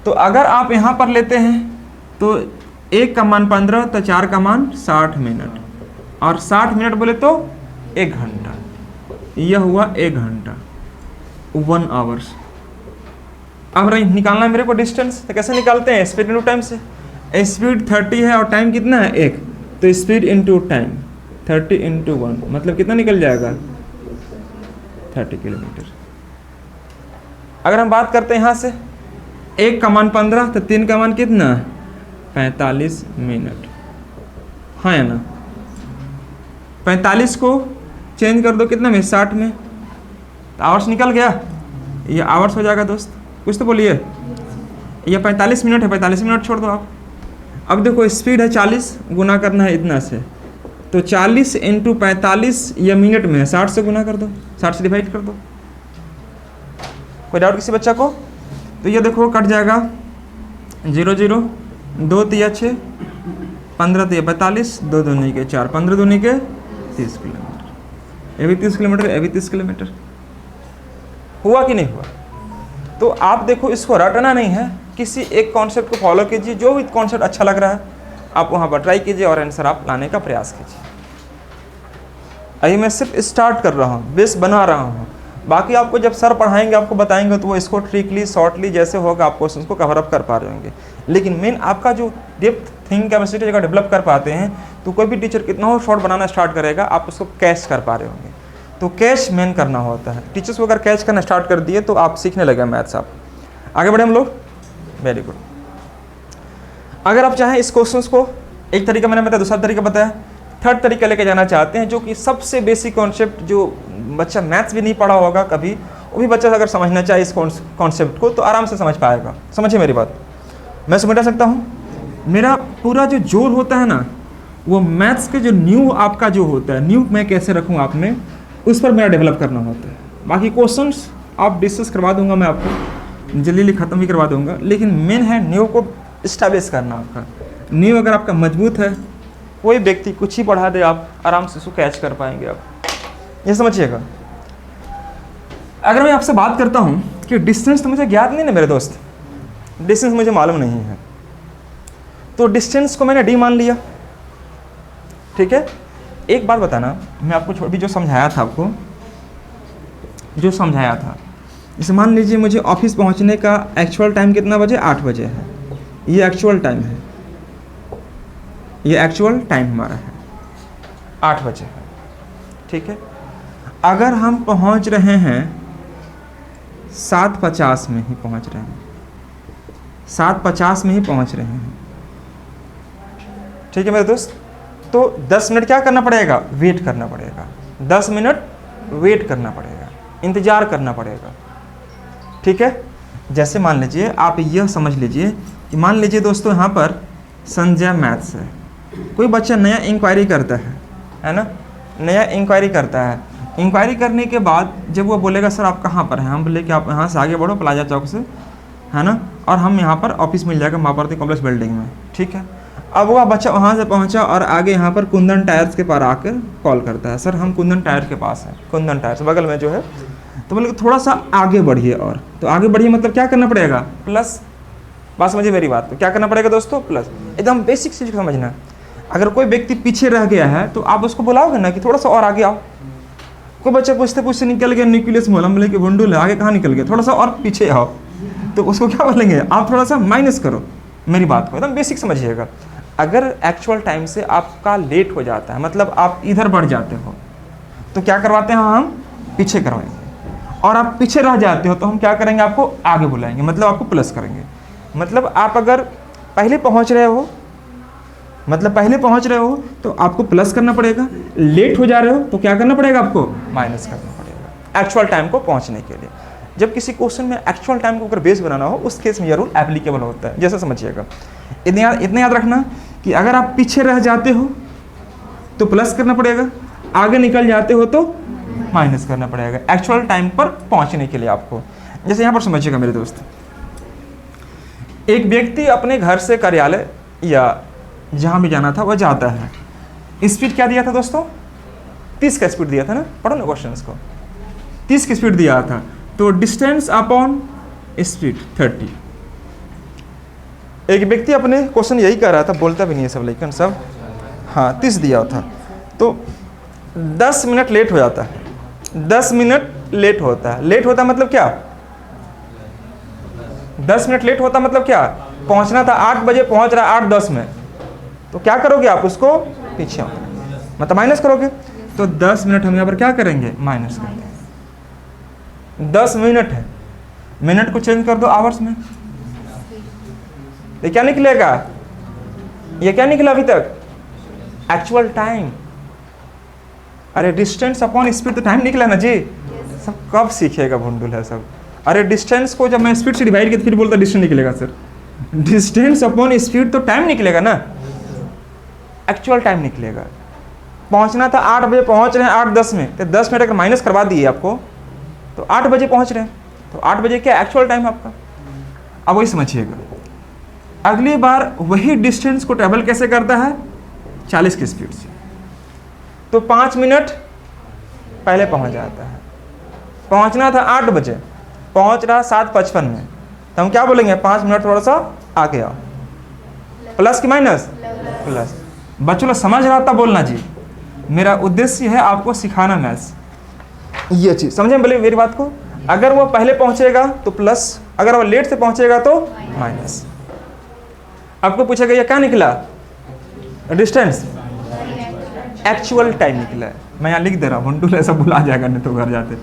तो अगर आप यहाँ पर लेते हैं तो 1 का मान 15, तो 4 का मान 60 मिनट, और 60 मिनट बोले तो 1 घंटा, यह हुआ 1 घंटा, 1 आवर्स। अब निकालना है मेरे को डिस्टेंस, तो कैसे निकालते हैं, स्पीड इंटू टाइम से। स्पीड 30 है और टाइम कितना है 1, तो स्पीड इंटू टाइम 30 इंटू 1, मतलब कितना निकल जाएगा 30 किलोमीटर। अगर हम बात करते हैं यहाँ से, 1 का मान 15, तो 3 का मान कितना 45 मिनट, हाँ या ना। 45 को चेंज कर दो कितना में 60 में, तो आवर्स निकल गया, ये आवर्स हो जाएगा दोस्त, कुछ तो बोलिए। ये 45 मिनट है, 45 मिनट छोड़ दो आप। अब देखो स्पीड है 40, गुना करना है इतना से, तो 40 इंटू 45 ये मिनट में है, 60 से गुना कर दो, 60 से डिवाइड कर दो। कोई डाउट किसी बच्चा को? तो ये देखो कट जाएगा 0 0, 2 तिया 6, 15 तिया 42, 2 दूनी के 4, 15 दूनी के 30 किलोमीटर। ये भी 30 किलोमीटर, ये भी 30 किलोमीटर। हुआ कि नहीं हुआ? तो आप देखो इसको रटना नहीं है, किसी एक कॉन्सेप्ट को फॉलो कीजिए, जो भी कॉन्सेप्ट अच्छा लग रहा है आप वहाँ पर ट्राई कीजिए और आंसर आप लाने का प्रयास कीजिए। अभी मैं सिर्फ स्टार्ट कर रहा हूँ, बेस बना रहा हूँ, बाकी आपको जब सर पढ़ाएंगे आपको बताएंगे तो वो इसको ट्रिकली शॉर्टली जैसे होगा आप क्वेश्चन को कवर अप कर पा रहे होंगे। लेकिन मेन आपका जो डेप्थ थिंकिंग कैपेसिटी अगर डेवलप कर पाते हैं तो कोई भी टीचर कितना हो शॉर्ट बनाना स्टार्ट करेगा आप उसको कैच कर पा रहे होंगे। तो कैच मेन करना होता है। टीचर्स को अगर कैच करना स्टार्ट कर दिए तो आप सीखने लगे मैथ्स। आप आगे बढ़े हम लोग, वेरी गुड। अगर आप चाहें इस क्वेश्चन को एक तरीका मैंने बताया, दूसरा तरीका बताया, थर्ड तरीका लेके जाना चाहते हैं जो कि सबसे बेसिक कॉन्सेप्ट जो बच्चा मैथ्स भी नहीं पढ़ा होगा कभी, वो भी बच्चा अगर समझना चाहे इस कॉन्सेप्ट को तो आराम से समझ पाएगा। समझिए मेरी बात, मैं समझा सकता हूँ। मेरा पूरा जो जोर होता है ना वो मैथ्स के जो न्यू आपका जो होता है, न्यू मैं कैसे रखूँ आपने, उस पर मेरा डेवलप करना होता है। बाकी क्वेश्चंस आप डिस्कस करवा दूंगा मैं आपको, जल्दी ख़त्म भी करवा दूंगा, लेकिन मेन है न्यू को इस्टेब्लिश करना। आपका न्यू अगर आपका मजबूत है, कोई व्यक्ति कुछ ही पढ़ा दे आप आराम से उसको कैच कर पाएंगे आप, ये समझिएगा। अगर मैं आपसे बात करता हूँ कि डिस्टेंस तो मुझे ज्ञात नहीं ना मेरे दोस्त, डिस्टेंस मुझे मालूम नहीं है, तो डिस्टेंस को मैंने डी मान लिया, ठीक है। एक बात बताना, मैं आपको भी जो समझाया था, आपको जो समझाया था, जैसे मान लीजिए मुझे ऑफिस पहुंचने का एक्चुअल टाइम कितना बजे, 8 बजे है, ये एक्चुअल टाइम है, ये एक्चुअल टाइम हमारा है 8 बजे है, ठीक है। अगर हम पहुंच रहे हैं 7:50 में ही पहुंच रहे हैं, 7:50 में ही पहुंच रहे हैं, ठीक है मेरे दोस्त, तो 10 मिनट क्या करना पड़ेगा, वेट करना पड़ेगा, 10 मिनट वेट करना पड़ेगा, इंतज़ार करना पड़ेगा, ठीक है। जैसे मान लीजिए आप यह समझ लीजिए कि मान लीजिए दोस्तों यहाँ पर संजय मैथ्स है, कोई बच्चा नया इंक्वायरी करता है ना, नया इंक्वायरी करता है। इंक्वायरी करने के बाद जब वो बोलेगा सर आप कहाँ पर हैं, हम बोले कि आप यहाँ से आगे बढ़ो प्लाजा चौक से, है ना, और हम यहाँ पर ऑफिस मिल जाएगा महाभारती कॉम्प्लेक्स बिल्डिंग में, ठीक है। अब वह बच्चा वहाँ से पहुँचा और आगे यहाँ पर कुंदन टायर्स के पास आकर कॉल करता है, सर हम कुंदन टायर के पास हैं, कुंदन टायर्स बगल में जो है, तो बोले थोड़ा सा आगे बढ़िए, और तो आगे बढ़िए मतलब क्या करना पड़ेगा, प्लस। बात समझिए मेरी बात, तो क्या करना पड़ेगा दोस्तों, प्लस। एकदम बेसिक चीज़ को समझना। अगर कोई व्यक्ति पीछे रह गया है तो आप उसको बुलाओगे ना कि थोड़ा सा और आगे आओ। कोई बच्चा पूछते पूछते निकल गया न्यूक्लियस मोल, हम बोले कि भुंडुल है, आगे कहाँ निकल गया, थोड़ा सा और पीछे आओ, तो उसको क्या बोलेंगे, आप थोड़ा सा माइनस करो। मेरी बात को एकदम बेसिक समझिएगा। अगर एक्चुअल टाइम से आपका लेट हो जाता है, मतलब आप इधर बढ़ जाते हो, तो क्या करवाते हैं हम, पीछे करवाएंगे, और आप पीछे रह जाते हो तो हम क्या करेंगे, आपको आगे बुलाएंगे, मतलब आपको प्लस करेंगे। मतलब आप अगर पहले पहुंच रहे हो, मतलब पहले पहुंच रहे हो तो आपको प्लस करना पड़ेगा, लेट हो जा रहे हो तो क्या करना पड़ेगा, आपको माइनस करना पड़ेगा एक्चुअल टाइम को पहुंचने के लिए। जब किसी क्वेश्चन में एक्चुअल टाइम को अगर बेस बनाना हो, उस केस में यह रूल एप्लीकेबल होता है। जैसे समझिएगा, इतना याद रखना कि अगर आप पीछे रह जाते हो तो प्लस करना पड़ेगा, आगे निकल जाते हो तो माइनस करना पड़ेगा एक्चुअल टाइम पर पहुंचने के लिए आपको। जैसे यहाँ पर समझिएगा मेरे दोस्त, एक व्यक्ति अपने घर से कार्यालय या जहाँ भी जाना था वह जाता है, स्पीड क्या दिया था दोस्तों, 30 का स्पीड दिया था ना, पढ़ो ना क्वेश्चन को, 30 की स्पीड दिया था, तो डिस्टेंस अपॉन स्पीड 30। एक व्यक्ति अपने क्वेश्चन यही कर रहा था, बोलता भी नहीं है सब, लेकिन सब हाँ 30 दिया था, तो 10 मिनट लेट हो जाता है, 10 मिनट लेट होता है। लेट होता मतलब क्या, 10 मिनट लेट होता मतलब क्या, पहुंचना था 8 बजे, पहुंच रहा 8:10 में, तो क्या करोगे आप, उसको पीछे मतलब माइनस करोगे, तो 10 मिनट हम यहाँ पर क्या करेंगे, माइनस कर देंगे। 10 मिनट है, मिनट को चेंज कर दो आवर्स में, ये क्या निकलेगा, ये क्या निकला अभी तक, एक्चुअल टाइम। अरे डिस्टेंस अपॉन स्पीड तो टाइम निकला ना जी, सब कब सीखेगा भुंडुल है सब। अरे डिस्टेंस को जब मैं स्पीड से डिवाइड किया तो फिर बोलता डिस्टेंस निकलेगा सर, डिस्टेंस अपॉन स्पीड तो टाइम निकलेगा ना, एक्चुअल टाइम निकलेगा। पहुंचना था 8 बजे, पहुंच रहे हैं 8:10 में, तो 10 मिनट अगर माइनस करवा दिए आपको तो 8 बजे पहुंच रहे हैं, तो 8 बजे क्या एक्चुअल टाइम आपका। अब वही समझिएगा, अगली बार वही डिस्टेंस को ट्रेवल कैसे करता है, 40 की स्पीड से, तो 5 मिनट पहले पहुंच जाता है। पहुंचना था 8 बजे, पहुंच रहा 7:55 में, तो हम क्या बोलेंगे, 5 मिनट थोड़ा सा आगे आओ, प्लस की माइनस, प्लस। बच्चों लोग समझ रहा था बोलना जी, मेरा उद्देश्य है आपको सिखाना मैथ्स। ये चीज़ समझे बोले मेरी बात को। अगर वो पहले पहुंचेगा तो प्लस, अगर वो लेट से पहुंचेगा तो माइनस। आपको पूछेगा ये क्या निकला, डिस्टेंस, एक्चुअल टाइम निकला है। मैं यहाँ लिख दे रहा हूँ, मंटू ऐसा भुला जाएगा नहीं तो घर जाते।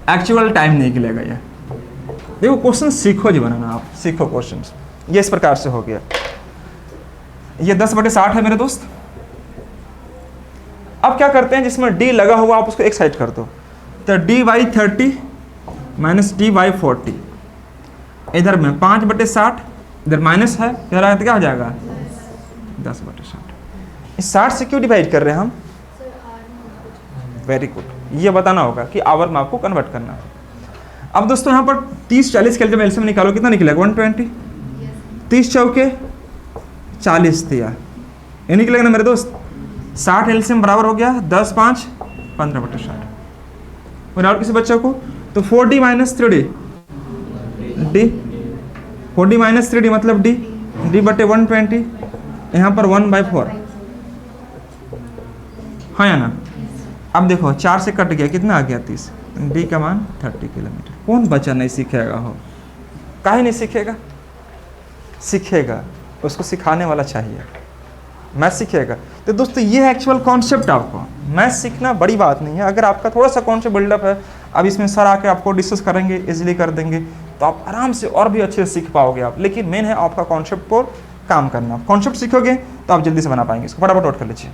एक्चुअल टाइम निकलेगा ये। देखो क्वेश्चन सीखो जी बनाना, आप सीखो क्वेश्चन। ये इस प्रकार से हो गया। ये 10/60 है मेरे दोस्त। अब क्या करते हैं, जिसमें डी लगा हुआ आप उसको एक साइड कर दो, तो dy/30 माइनस dy/40, इधर में 5/60, इधर माइनस है, इधर क्या हो जाएगा 10/60। इस 60 से क्यों डिवाइड कर रहे हैं हम, वेरी गुड, ये बताना होगा कि आवर में आपको कन्वर्ट करना है। अब दोस्तों यहाँ पर 30-40 के जब एलसीएम निकालो कितना निकलेगा, 120। 30 चौके 40 दिया, ये निकलेगा ना मेरे दोस्त। 60 एलसीएम बराबर हो गया 10 5 15/60। और और किसी बच्चे को तो 4d minus 3d, D 4d minus 3d मतलब d, d/120, यहाँ पर 1/4, हाँ या ना। अब देखो 4 से कट गया, कितना आ गया 30, डी का मान 30 किलोमीटर। कौन बच्चा नहीं सीखेगा हो, काहे नहीं सीखेगा, सीखेगा, उसको सिखाने वाला चाहिए, मैथ सीखेगा। तो दोस्तों ये है एक्चुअल कॉन्सेप्ट। आपको मैथ सीखना बड़ी बात नहीं है, अगर आपका थोड़ा सा कॉन्सेप्ट बिल्डअप है, अब इसमें सर आके आपको डिस्कस करेंगे, इजीली कर देंगे, तो आप आराम से और भी अच्छे से सीख पाओगे आप। लेकिन मेन है आपका कॉन्सेप्ट पर काम करना। कॉन्सेप्ट सीखोगे तो आप जल्दी से बना पाएंगे इसको। फटाफट नोट कर लीजिए।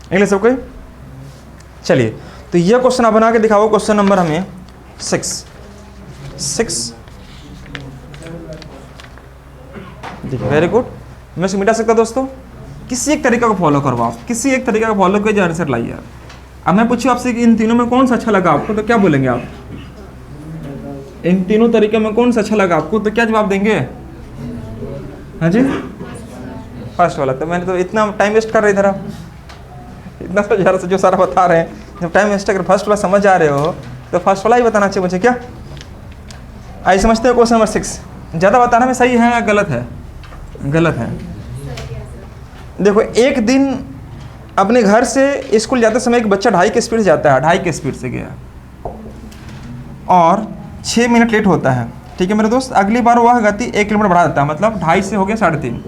इंग्लिश सब कोई, चलिए तो ये क्वेश्चन आप बना के दिखाओ। क्वेश्चन नंबर हमें 6 देखिए, वेरी गुड। मैं इसको मिटा सकता दोस्तों, किसी एक तरीका को फॉलो करो आप, किसी एक तरीका को फॉलो करके आंसर लाइए। अब मैं पूछूं आपसे कि इन तीनों में कौन सा अच्छा लगा आपको, तो क्या बोलेंगे आप, इन तीनों तरीके में कौन सा अच्छा लगा आपको, तो क्या जवाब देंगे, हाँ जी फर्स्ट वाला। तो मैंने तो इतना टाइम वेस्ट कर रहे इधर, आप इतना से जो सारा बता रहे हैं, जब टाइम वेस्ट अगर फर्स्ट वाला समझ आ रहे हो तो फर्स्ट वाला ही बताना चाहिए मुझे। क्या आइए समझते हैं क्वेश्चन नंबर 6। ज़्यादा बताना में सही है या गलत है, गलत है। देखो एक दिन अपने घर से स्कूल जाते समय एक बच्चा 2.5 की स्पीड से जाता है, 2.5 की स्पीड से गया और 6 मिनट लेट होता है, ठीक है मेरे दोस्त। अगली बार वह गति 1 किलोमीटर बढ़ा देता है, मतलब 2.5 से हो गया 3.5,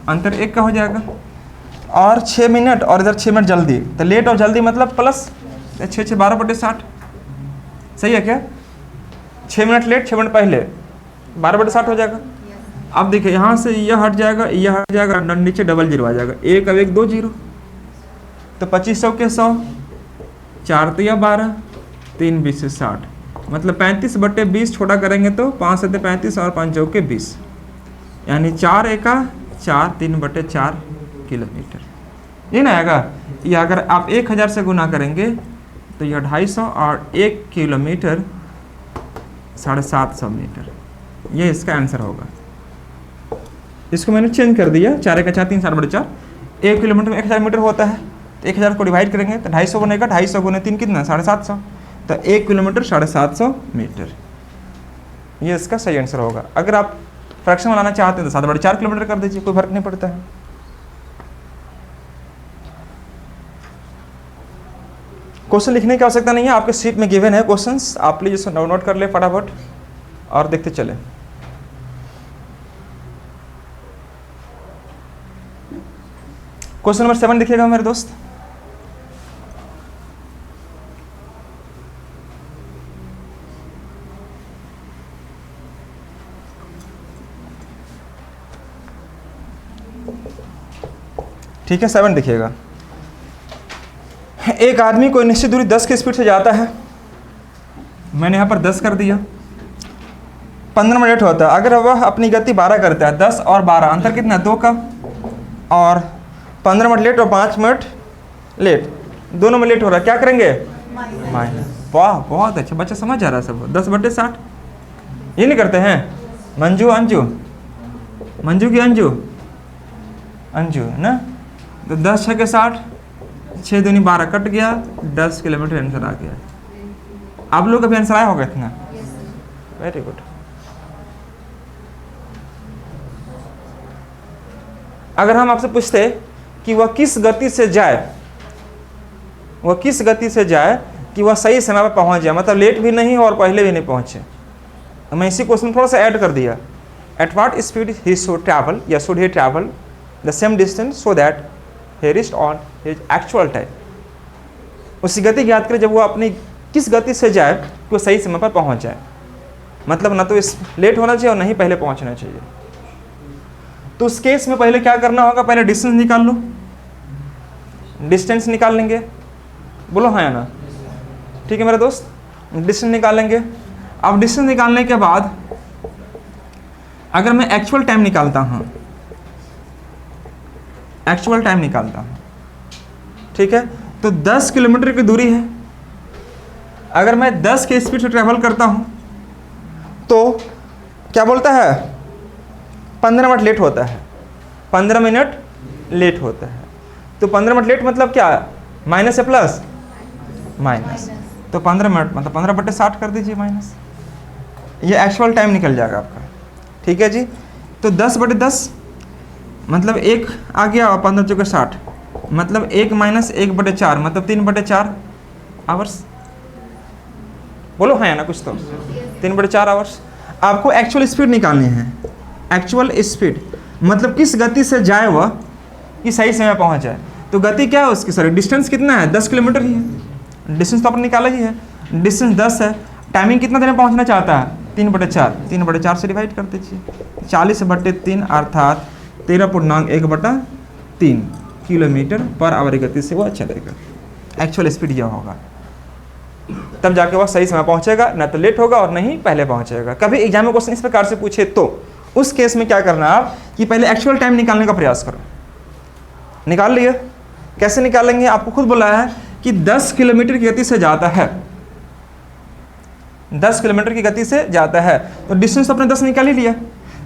अंतर 1 का हो जाएगा। और 6 मिनट और इधर 6 मिनट जल्दी, तो लेट और जल्दी मतलब प्लस 6 12/60, सही है क्या। 6 मिनट लेट 6 मिनट पहले 12/60 हो जाएगा। अब देखिए यहाँ से यह हट जाएगा, यह हट जाएगा, नीचे डबल जीरो आ जाएगा, 1 अब 1 2 जीरो, तो 2500 के 100, 4 तो 12, 3 20 से 60, मतलब 35/20 छोटा करेंगे तो 5 से 35 और 5 चौके 20, यानी 4 एका 4 3/4 किलोमीटर, ये ना आएगा। ये अगर आप 1000 से गुना करेंगे तो यह 250 और 1 किलोमीटर 750 मीटर, ये इसका आंसर होगा। इसको मैंने चेंज कर दिया, 4 एका 4 3 7/4, 1 किलोमीटर में 1000 मीटर होता है, तो 1000 को डिवाइड करेंगे तो 250 बनेगा, 250 गुने 3 कितना 750, तो 1 किलोमीटर 750 मीटर, ये इसका सही आंसर होगा। अगर आप फ्रैक्शन बनाना चाहते हैं तो 7/4 किलोमीटर कर दीजिए, कोई फर्क नहीं पड़ता है। क्वेश्चन लिखने की आवश्यकता नहीं है, आपके शीट में गिवन है क्वेश्चंस, आप प्लीज इसको डाउनलोड कर ले फटाफट और देखते चले। क्वेश्चन नंबर 7 देखिएगा मेरे दोस्त। ठीक है, 7 दिखेगा। एक आदमी कोई निश्चित दूरी 10 की स्पीड से जाता है, मैंने यहाँ पर 10 कर दिया, 15 मिनट लेट होता है। अगर वह अपनी गति 12 करता है, 10 और 12 अंतर कितना है, 2 का, और 15 मिनट लेट और 5 मिनट लेट, दोनों में लेट हो रहा है, क्या करेंगे, माइनस। वाह, बहुत अच्छा, बच्चा समझ जा रहा है सब। 10/60 ये नहीं करते हैं मंजू, अंजू, मंजू की अंजू, अंजू है ना। तो 10 6 के 60, 6 दूनी 12 कट गया, 10 किलोमीटर आंसर आ गया। आप लोग अभी आंसर आया होगा इतना, वेरी गुड। अगर हम आपसे पूछते कि वह किस गति से जाए, वह किस गति से जाए कि वह सही समय पर पहुंच जाए, मतलब लेट भी नहीं और पहले भी नहीं पहुंचे, तो मैं इसी क्वेश्चन थोड़ा सा ऐड कर दिया। At what speed he should travel या should he travel the same distance so that he reached on his actual time. उसी गति याद करें जब वो अपनी किस गति से जाए कि वो सही समय पर पहुंच जाए, मतलब ना तो इस लेट होना चाहिए और ना ही पहले पहुंचना चाहिए। तो उस केस में पहले क्या करना होगा, पहले डिस्टेंस निकाल लो, डिस्टेंस निकाल लेंगे, बोलो हाँ या ना, ठीक है मेरे दोस्त, डिस्टेंस निकालेंगे। अब डिस्टेंस निकालने के बाद अगर मैं एक्चुअल टाइम निकालता हूँ, एक्चुअल टाइम निकालता हूँ, ठीक है, तो 10 किलोमीटर की दूरी है। अगर मैं 10 के स्पीड से ट्रैवल करता हूँ तो क्या बोलता है, 15 मिनट लेट होता है, 15 मिनट लेट होता है। तो 15 मिनट लेट मतलब क्या, माइनस है प्लस माइनस, तो 15 मिनट मतलब 15/60 कर दीजिए माइनस, ये एक्चुअल टाइम निकल जाएगा आपका, ठीक है जी। तो 10/10 मतलब 1 आ गया और 15 चौके 60, मतलब 1 माइनस 1/4 मतलब 3/4 आवर्स, बोलो हाँ या ना कुछ तो, 3/4 आवर्स। आपको एक्चुअल स्पीड निकालनी है, एक्चुअल स्पीड मतलब किस गति से जाए वह कि सही समय पहुंच जाए। तो गति क्या है उसकी, सॉरी डिस्टेंस कितना है, 10 किलोमीटर ही है, डिस्टेंस तो आपने निकाला ही है, डिस्टेंस 10 है। टाइमिंग कितना देर में पहुंचना चाहता है, 3/4, 3/4 से डिवाइड कर दीजिए, 40/3 अर्थात 13.1/3 किलोमीटर पर आवर की गति से वह चलेगा। एक्चुअल स्पीड यह होगा, तब जाके वह सही समय पहुंचेगा, ना तो लेट होगा और नहीं पहले पहुंचेगा। कभी एग्जाम में क्वेश्चन इस प्रकार से पूछे तो उस केस में क्या करना आप कि पहले एक्चुअल टाइम निकालने का प्रयास करो। निकाल लिए, कैसे निकालेंगे, आपको खुद बोला है कि 10 किलोमीटर की गति से जाता है, 10 किलोमीटर की गति से जाता है, तो डिस्टेंस अपने 10 निकाल ही लिया,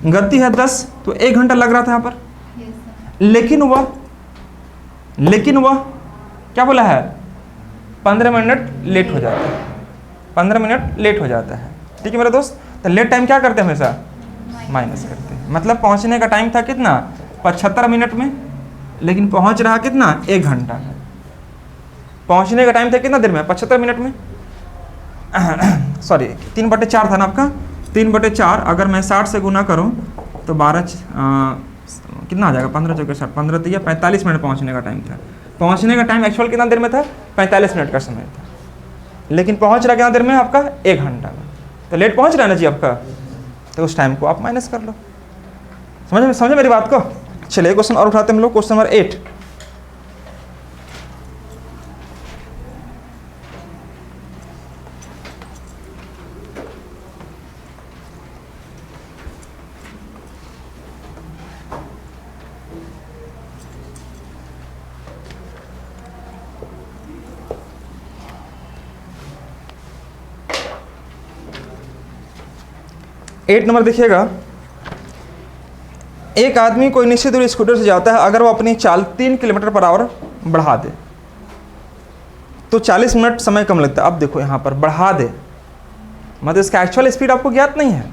गति है 10 तो 1 घंटा लग रहा था यहाँ पर, लेकिन वह क्या बोला है, 15 मिनट लेट हो जाता है, 15 मिनट लेट हो जाता है, ठीक है मेरे दोस्त। तो लेट टाइम क्या करते हैं, हमेशा माइनस करते हैं, मतलब पहुंचने का टाइम था कितना 75 मिनट में, लेकिन पहुंच रहा कितना 1 घंटा में। पहुंचने का टाइम था कितना देर में, 75 मिनट में, सॉरी 3/4 था ना आपका, 3/4 अगर मैं 60 से गुना करूं तो 12 कितना आ जाएगा, 15 चौके 60, 15 तो 45 मिनट पहुंचने का टाइम था। पहुंचने का टाइम एक्चुअल कितना देर में था, 45 मिनट का समय था, लेकिन पहुंच रहा कितना देर में आपका, 1 घंटा में। तो लेट पहुंच रहा है ना जी आपका, तो उस टाइम को आप माइनस कर लो। समझे मेरी बात को। चलिए क्वेश्चन और उठाते हैं हम लोग, क्वेश्चन नंबर 8। एट नंबर देखिएगा, एक आदमी कोई निश्चित दूरी स्कूटर से जाता है, अगर वो अपनी चाल 3 किलोमीटर पर आवर बढ़ा दे तो 40 मिनट समय कम लगता है। अब देखो यहाँ पर बढ़ा दे मतलब इसका एक्चुअल स्पीड आपको ज्ञात नहीं है,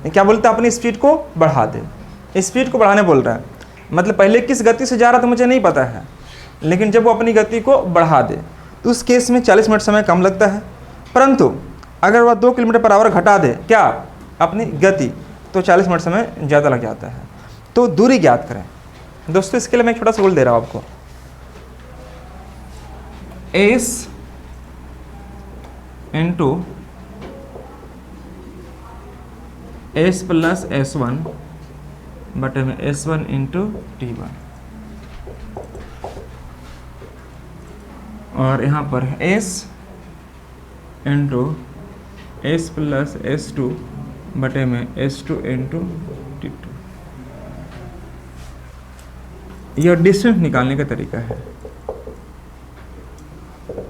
क्या बोलता है, अपनी स्पीड को बढ़ा दे, स्पीड को बढ़ाने बोल रहा है, मतलब पहले किस गति से जा रहा था मुझे नहीं पता है, लेकिन जब वो अपनी गति को बढ़ा दे तो उस केस में 40 मिनट समय कम लगता है। परंतु अगर वह 2 किलोमीटर पर आवर घटा दे क्या अपनी गति, तो 40 मिनट समय ज़्यादा लग जाता है। तो दूरी ज्ञात करें दोस्तों, इसके लिए मैं एक छोटा सा रूल दे रहा हूँ आपको, S into S plus S1 बटे में S1 इंटू T1, और यहाँ पर s into S plus S2 बटे में S2 इंटू T2। यह डिस्टेंस निकालने का तरीका है।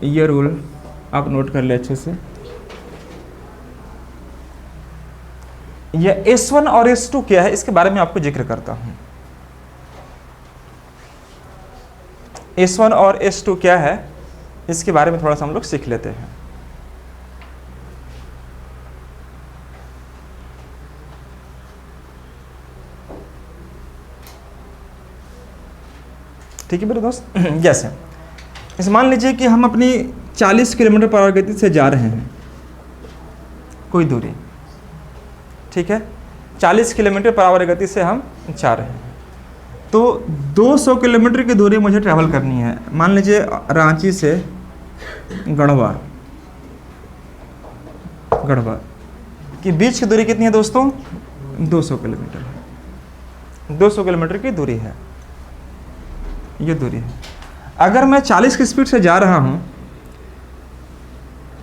यह रूल आप नोट कर ले अच्छे से। यह S1 और S2 क्या है इसके बारे में आपको जिक्र करता हूं। S1 और S2 क्या है इसके बारे में थोड़ा सा हम लोग सीख लेते हैं। ठीक है मेरे दोस्त। जैसे इस मान लीजिए कि हम अपनी 40 किलोमीटर पर आवर गति से जा रहे हैं कोई दूरी, ठीक है, 40 किलोमीटर पर आवर गति से हम जा रहे हैं, तो 200 किलोमीटर की दूरी मुझे ट्रैवल करनी है। मान लीजिए रांची से गढ़वा की बीच की दूरी कितनी है दोस्तों? 200 किलोमीटर है। 200 किलोमीटर की दूरी है, ये दूरी है। अगर मैं 40 की स्पीड से जा रहा हूं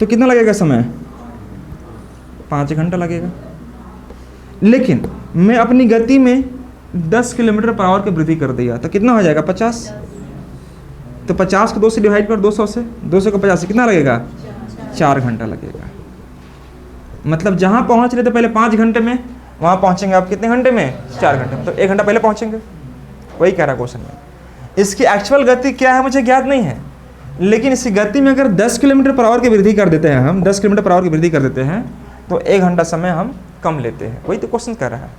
तो कितना लगेगा समय? 5 घंटा लगेगा। लेकिन मैं अपनी गति में 10 किलोमीटर पर आवर की वृद्धि कर दिया तो कितना हो जाएगा? 50। तो 50 को 2 से डिवाइड कर 200 से, 200 को 50 से कितना लगेगा? 4 घंटा लगेगा। मतलब जहां पहुंच रहे थे पहले 5 घंटे में, वहां पहुंचेंगे आप कितने घंटे में? 4 घंटे में। तो 1 घंटा पहले पहुंचेंगे। वही कह रहा क्वेश्चन में। इसकी एक्चुअल गति क्या है मुझे ज्ञात नहीं है, लेकिन इसी गति में अगर 10 किलोमीटर पर आवर की वृद्धि कर देते हैं, हम 10 किलोमीटर पर आवर की वृद्धि कर देते हैं तो 1 घंटा समय हम कम लेते हैं। वही तो क्वेश्चन कर रहा है।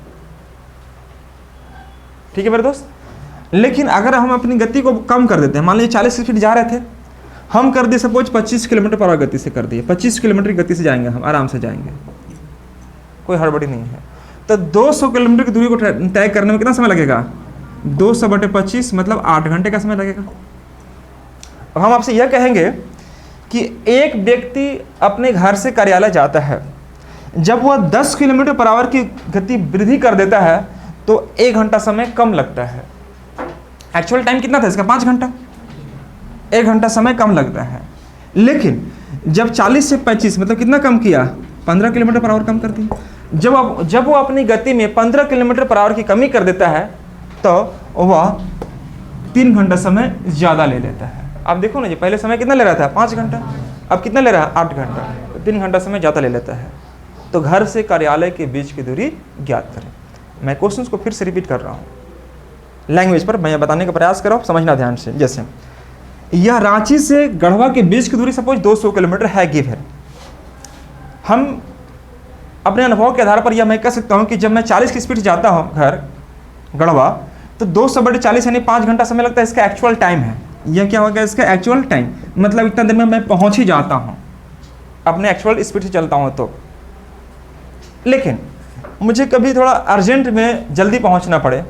ठीक है मेरे दोस्त। लेकिन अगर हम अपनी गति को कम कर देते हैं, मान लीजिए 40 की स्पीड जा रहे थे, हम कर दिए सपोज 25 किलोमीटर पर आवर गति से कर दिए, 25 किलोमीटर की गति से जाएंगे, हम आराम से जाएंगे, कोई हड़बड़ी नहीं है। तो 200 किलोमीटर की दूरी को तय करने में कितना समय लगेगा? 200 बटे 25 मतलब 8 घंटे का समय लगेगा। अब हम आपसे यह कहेंगे कि एक व्यक्ति अपने घर से कार्यालय जाता है, जब वह 10 किलोमीटर पर आवर की गति वृद्धि कर देता है तो 1 घंटा समय कम लगता है। एक्चुअल टाइम कितना था इसका? 5 घंटा। 1 घंटा समय कम लगता है। लेकिन जब 40 से 25 मतलब कितना कम किया? 15 किलोमीटर पर आवर कम कर दी। जब वो अपनी गति में 15 किलोमीटर पर आवर की कमी कर देता है तो वह 3 घंटा समय ज़्यादा ले लेता है। आप देखो ना जी, पहले समय कितना ले रहा था? 5 घंटा। अब कितना ले रहा है? 8 घंटा। तो 3 घंटा समय ज़्यादा ले लेता है। तो घर से कार्यालय के बीच की दूरी ज्ञात करें। मैं क्वेश्चंस को फिर से रिपीट कर रहा हूँ, लैंग्वेज पर मैं बताने का प्रयास कर रहा हूँ, समझना ध्यान से। जैसे यह रांची से गढ़वा के बीच की दूरी सपोज 200 किलोमीटर है गिव है। हम अपने अनुभव के आधार पर यह मैं कह सकता हूँ कि जब मैं 40 की स्पीड से जाता हूँ घर गढ़वा तो 200 बटे 40 यानी 5 घंटा समय लगता है। इसका एक्चुअल टाइम है। यह क्या होगा? इसका एक्चुअल टाइम मतलब इतना देर में मैं पहुँच ही जाता हूँ अपने एक्चुअल स्पीड से चलता हूँ तो। लेकिन मुझे कभी थोड़ा अर्जेंट में जल्दी पहुँचना पड़े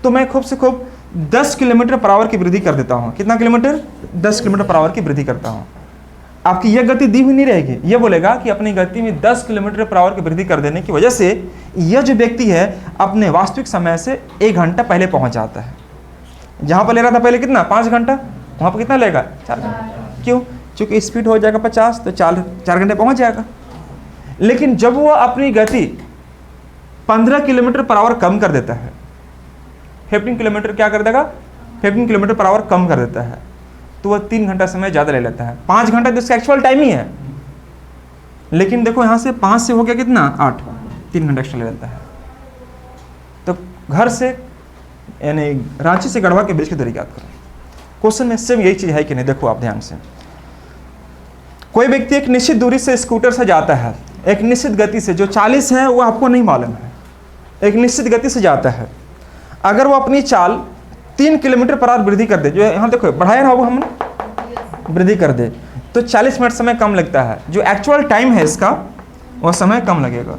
तो मैं खूब से खूब 10 किलोमीटर पर आवर की वृद्धि कर देता हूँ। कितना किलोमीटर? 10 किलोमीटर पर आवर की वृद्धि करता हूँ। आपकी यह गति दी हुई नहीं रहेगी। यह बोलेगा कि अपनी गति में 10 किलोमीटर पर आवर की वृद्धि कर देने की वजह से यह जो व्यक्ति है अपने वास्तविक समय से 1 घंटा पहले पहुंच जाता है। जहां पर ले रहा था पहले कितना? 5 घंटा, वहां पर कितना लेगा? 4 घंटा। क्यों? क्योंकि स्पीड हो जाएगा 50 तो 4 घंटे पहुंच जाएगा। लेकिन जब वह अपनी गति 15 किलोमीटर पर आवर कम कर देता है, 15 किलोमीटर क्या कर देगा? 15 किलोमीटर पर आवर कम कर देता है तो वह 3 घंटा समय ज़्यादा ले लेता है। 5 घंटा तो इसका एक्चुअल टाइम ही है। लेकिन देखो यहाँ से 5 से हो गया कितना? 8, 3 घंटा एक्स्ट्रा ले लेता है। तो घर से यानी रांची से गढ़वा के बीच की दूरी याद करो। क्वेश्चन में सेम यही चीज़ है कि नहीं? देखो आप ध्यान से। कोई व्यक्ति एक निश्चित दूरी से स्कूटर से जाता है, एक निश्चित गति से, जो 40 है वो आपको नहीं मालूम है, एक निश्चित गति से जाता है। अगर वो अपनी चाल 3 किलोमीटर पर आवर वृद्धि कर दे, जो यहाँ देखो बढ़ाया ना वो हम वृद्धि कर दे, तो 40 मिनट समय कम लगता है। जो एक्चुअल टाइम है इसका वो समय कम लगेगा।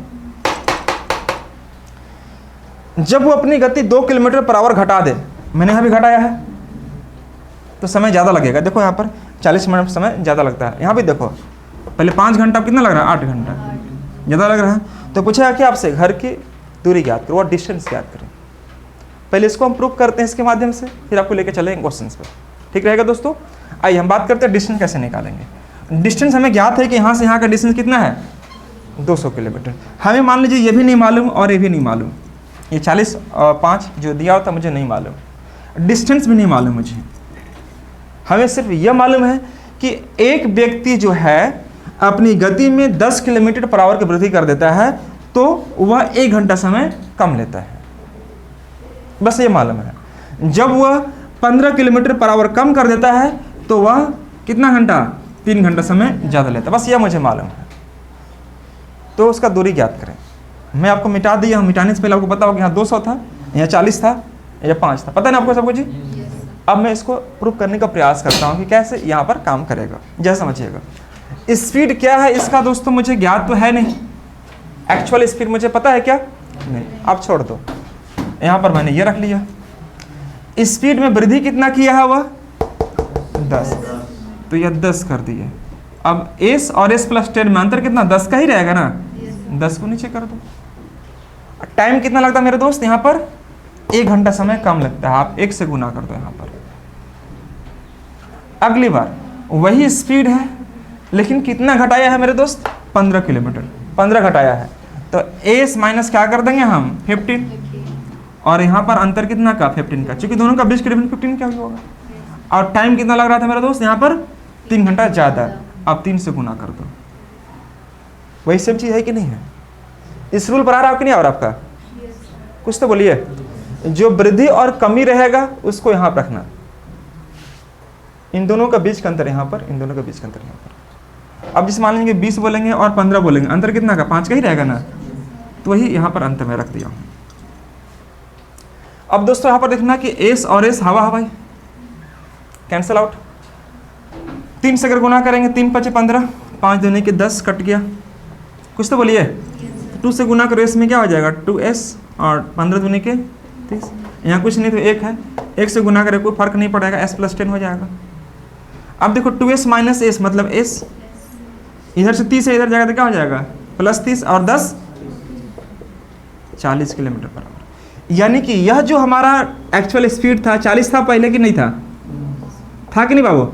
जब वो अपनी गति 2 किलोमीटर पर आवर घटा दे, मैंने यहाँ भी घटाया है, तो समय ज़्यादा लगेगा। देखो यहाँ पर 40 मिनट समय ज़्यादा लगता है। यहाँ भी देखो पहले 5 घंटा, कितना लग रहा है? 8 घंटा ज़्यादा लग रहा है। तो पूछा कि आपसे घर की दूरी ज्ञात करो और डिस्टेंस ज्ञात करें। पहले इसको हम प्रूव करते हैं इसके माध्यम से, फिर आपको लेकर चलेंगे क्वेश्चंस पर। ठीक रहेगा दोस्तों। आइए हम बात करते हैं डिस्टेंस कैसे निकालेंगे। डिस्टेंस हमें ज्ञात है कि यहाँ से यहाँ का डिस्टेंस कितना है 200 किलोमीटर। हमें मान लीजिए ये भी नहीं मालूम और ये भी नहीं मालूम, ये 40 और 5 जो दिया होता मुझे नहीं मालूम, डिस्टेंस भी नहीं मालूम मुझे। हमें सिर्फ यह मालूम है कि एक व्यक्ति जो है अपनी गति में 10 किलोमीटर पर आवर की वृद्धि कर देता है तो वह 1 घंटा समय कम लेता है, बस ये मालूम है। जब वह 15 किलोमीटर पर आवर कम कर देता है तो वह कितना घंटा 3 घंटा समय ज़्यादा लेता है, बस यह मुझे मालूम है। तो उसका दूरी ज्ञात करें। मैं आपको मिटा दिया हूँ, मिटाने से पहले आपको पता होगा यहाँ 200 था, यहाँ 40 था, या 5 था, पता है ना आपको सब कुछ जी। अब मैं इसको प्रूव करने का प्रयास करता हूँ कि कैसे यहाँ पर काम करेगा, जैसा समझिएगा। स्पीड क्या है इसका दोस्तों मुझे ज्ञात तो है नहीं, एक्चुअल स्पीड मुझे पता है क्या नहीं, आप छोड़ दो। यहाँ पर मैंने ये रख लिया, स्पीड में वृद्धि कितना किया है वह 10, तो यह 10 कर दिए। अब s और s प्लस 10 में अंतर कितना 10 का ही रहेगा ना, 10 को नीचे कर दो। टाइम कितना लगता है मेरे दोस्त यहाँ पर 1 घंटा समय कम लगता है, आप 1 से गुना कर दो यहाँ पर। अगली बार वही स्पीड है लेकिन कितना घटाया है मेरे दोस्त 15 किलोमीटर, 15 घटाया है, तो s माइनस क्या कर देंगे हम 15, और यहाँ पर अंतर कितना का 15 का, क्योंकि दोनों का बीच का डिफरेंस 15 क्या होगा। और टाइम कितना लग रहा था मेरे दोस्त यहाँ पर 3 घंटा ज़्यादा, अब 3 से गुना कर दो। वही सेम चीज़ है कि नहीं है, इस रूल पर आ रहा है कि नहीं आ रहा आपका, कुछ तो बोलिए। जो वृद्धि और कमी रहेगा उसको यहाँ पर रखना, इन दोनों का बीच का अंतर यहाँ पर, इन दोनों का बीच का अंतर यहाँ पर। अब जिस मान लेंगे 20 बोलेंगे और 15 बोलेंगे, अंतर कितना का 5 का ही रहेगा ना, तो वही यहाँ पर अंतर में रख दिया हूँ। अब दोस्तों यहाँ पर देखना कि एस और एस हवा हवाई कैंसिल आउट, 3 से अगर गुना करेंगे 3 5 15, 5 दूनी के 10 कट गया, कुछ तो बोलिए। 2 से गुना करो, इसमें क्या हो जाएगा 2s, और 15 दूनी के 30, यहाँ कुछ नहीं तो 1 है, 1 से गुना करे कोई फर्क नहीं पड़ेगा, s प्लस 10 हो जाएगा। अब देखो 2s माइनस s मतलब s, इधर से 30 से इधर जाएगा तो क्या हो जाएगा प्लस 30 और 10 40 किलोमीटर पर आवर। यानी कि यह जो हमारा एक्चुअल स्पीड था 40 था पहले कि नहीं था कि नहीं बाबू।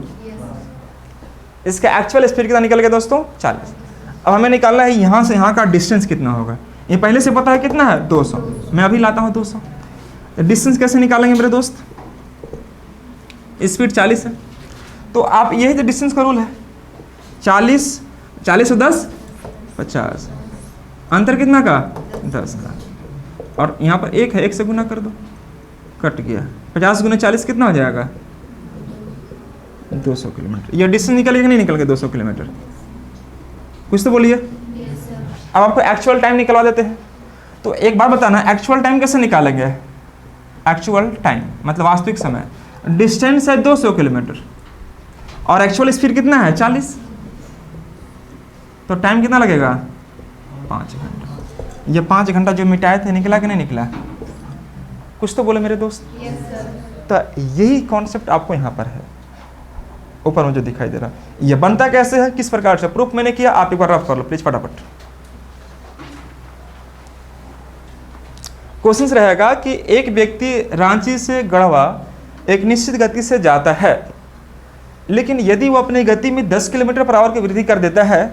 इसका एक्चुअल स्पीड कितना निकल गया दोस्तों 40। अब हमें निकालना है यहाँ से यहाँ का डिस्टेंस कितना होगा, ये पहले से पता है कितना है 200, मैं अभी लाता हूँ 200। डिस्टेंस कैसे निकालेंगे मेरे दोस्त, स्पीड 40 है तो आप यही तो डिस्टेंस का रूल है, 40 40 और 10 50, अंतर कितना का 10 का, और यहाँ पर 1 है, 1 से गुना कर दो, कट गया। 50 गुना 40 कितना हो जाएगा 200 किलोमीटर। ये डिस्टेंस निकल गया कि नहीं निकल गया 200 किलोमीटर, कुछ तो बोलिए। अब आपको एक्चुअल टाइम निकलवा देते हैं। तो एक बात बताना, एक्चुअल टाइम कैसे निकालेंगे, एक्चुअल टाइम मतलब वास्तविक समय। डिस्टेंस है 200 किलोमीटर और एक्चुअल स्पीड कितना है 40, तो टाइम कितना लगेगा 5 घंटा। ये 5 घंटा जो मिटाए थे निकला कि नहीं निकला, कुछ तो बोले मेरे दोस्त। तो यही कॉन्सेप्ट आपको यहाँ पर है, ऊपर मुझे दिखाई दे रहा है। ये बनता कैसे है, किस प्रकार से, प्रूफ मैंने किया, आप एक बार रफ कर लो प्लीज फटाफट। क्वेश्चन रहेगा कि एक व्यक्ति रांची से गढ़वा एक निश्चित गति से जाता है, लेकिन यदि वो अपनी गति में 10 किलोमीटर पर आवर की वृद्धि कर देता है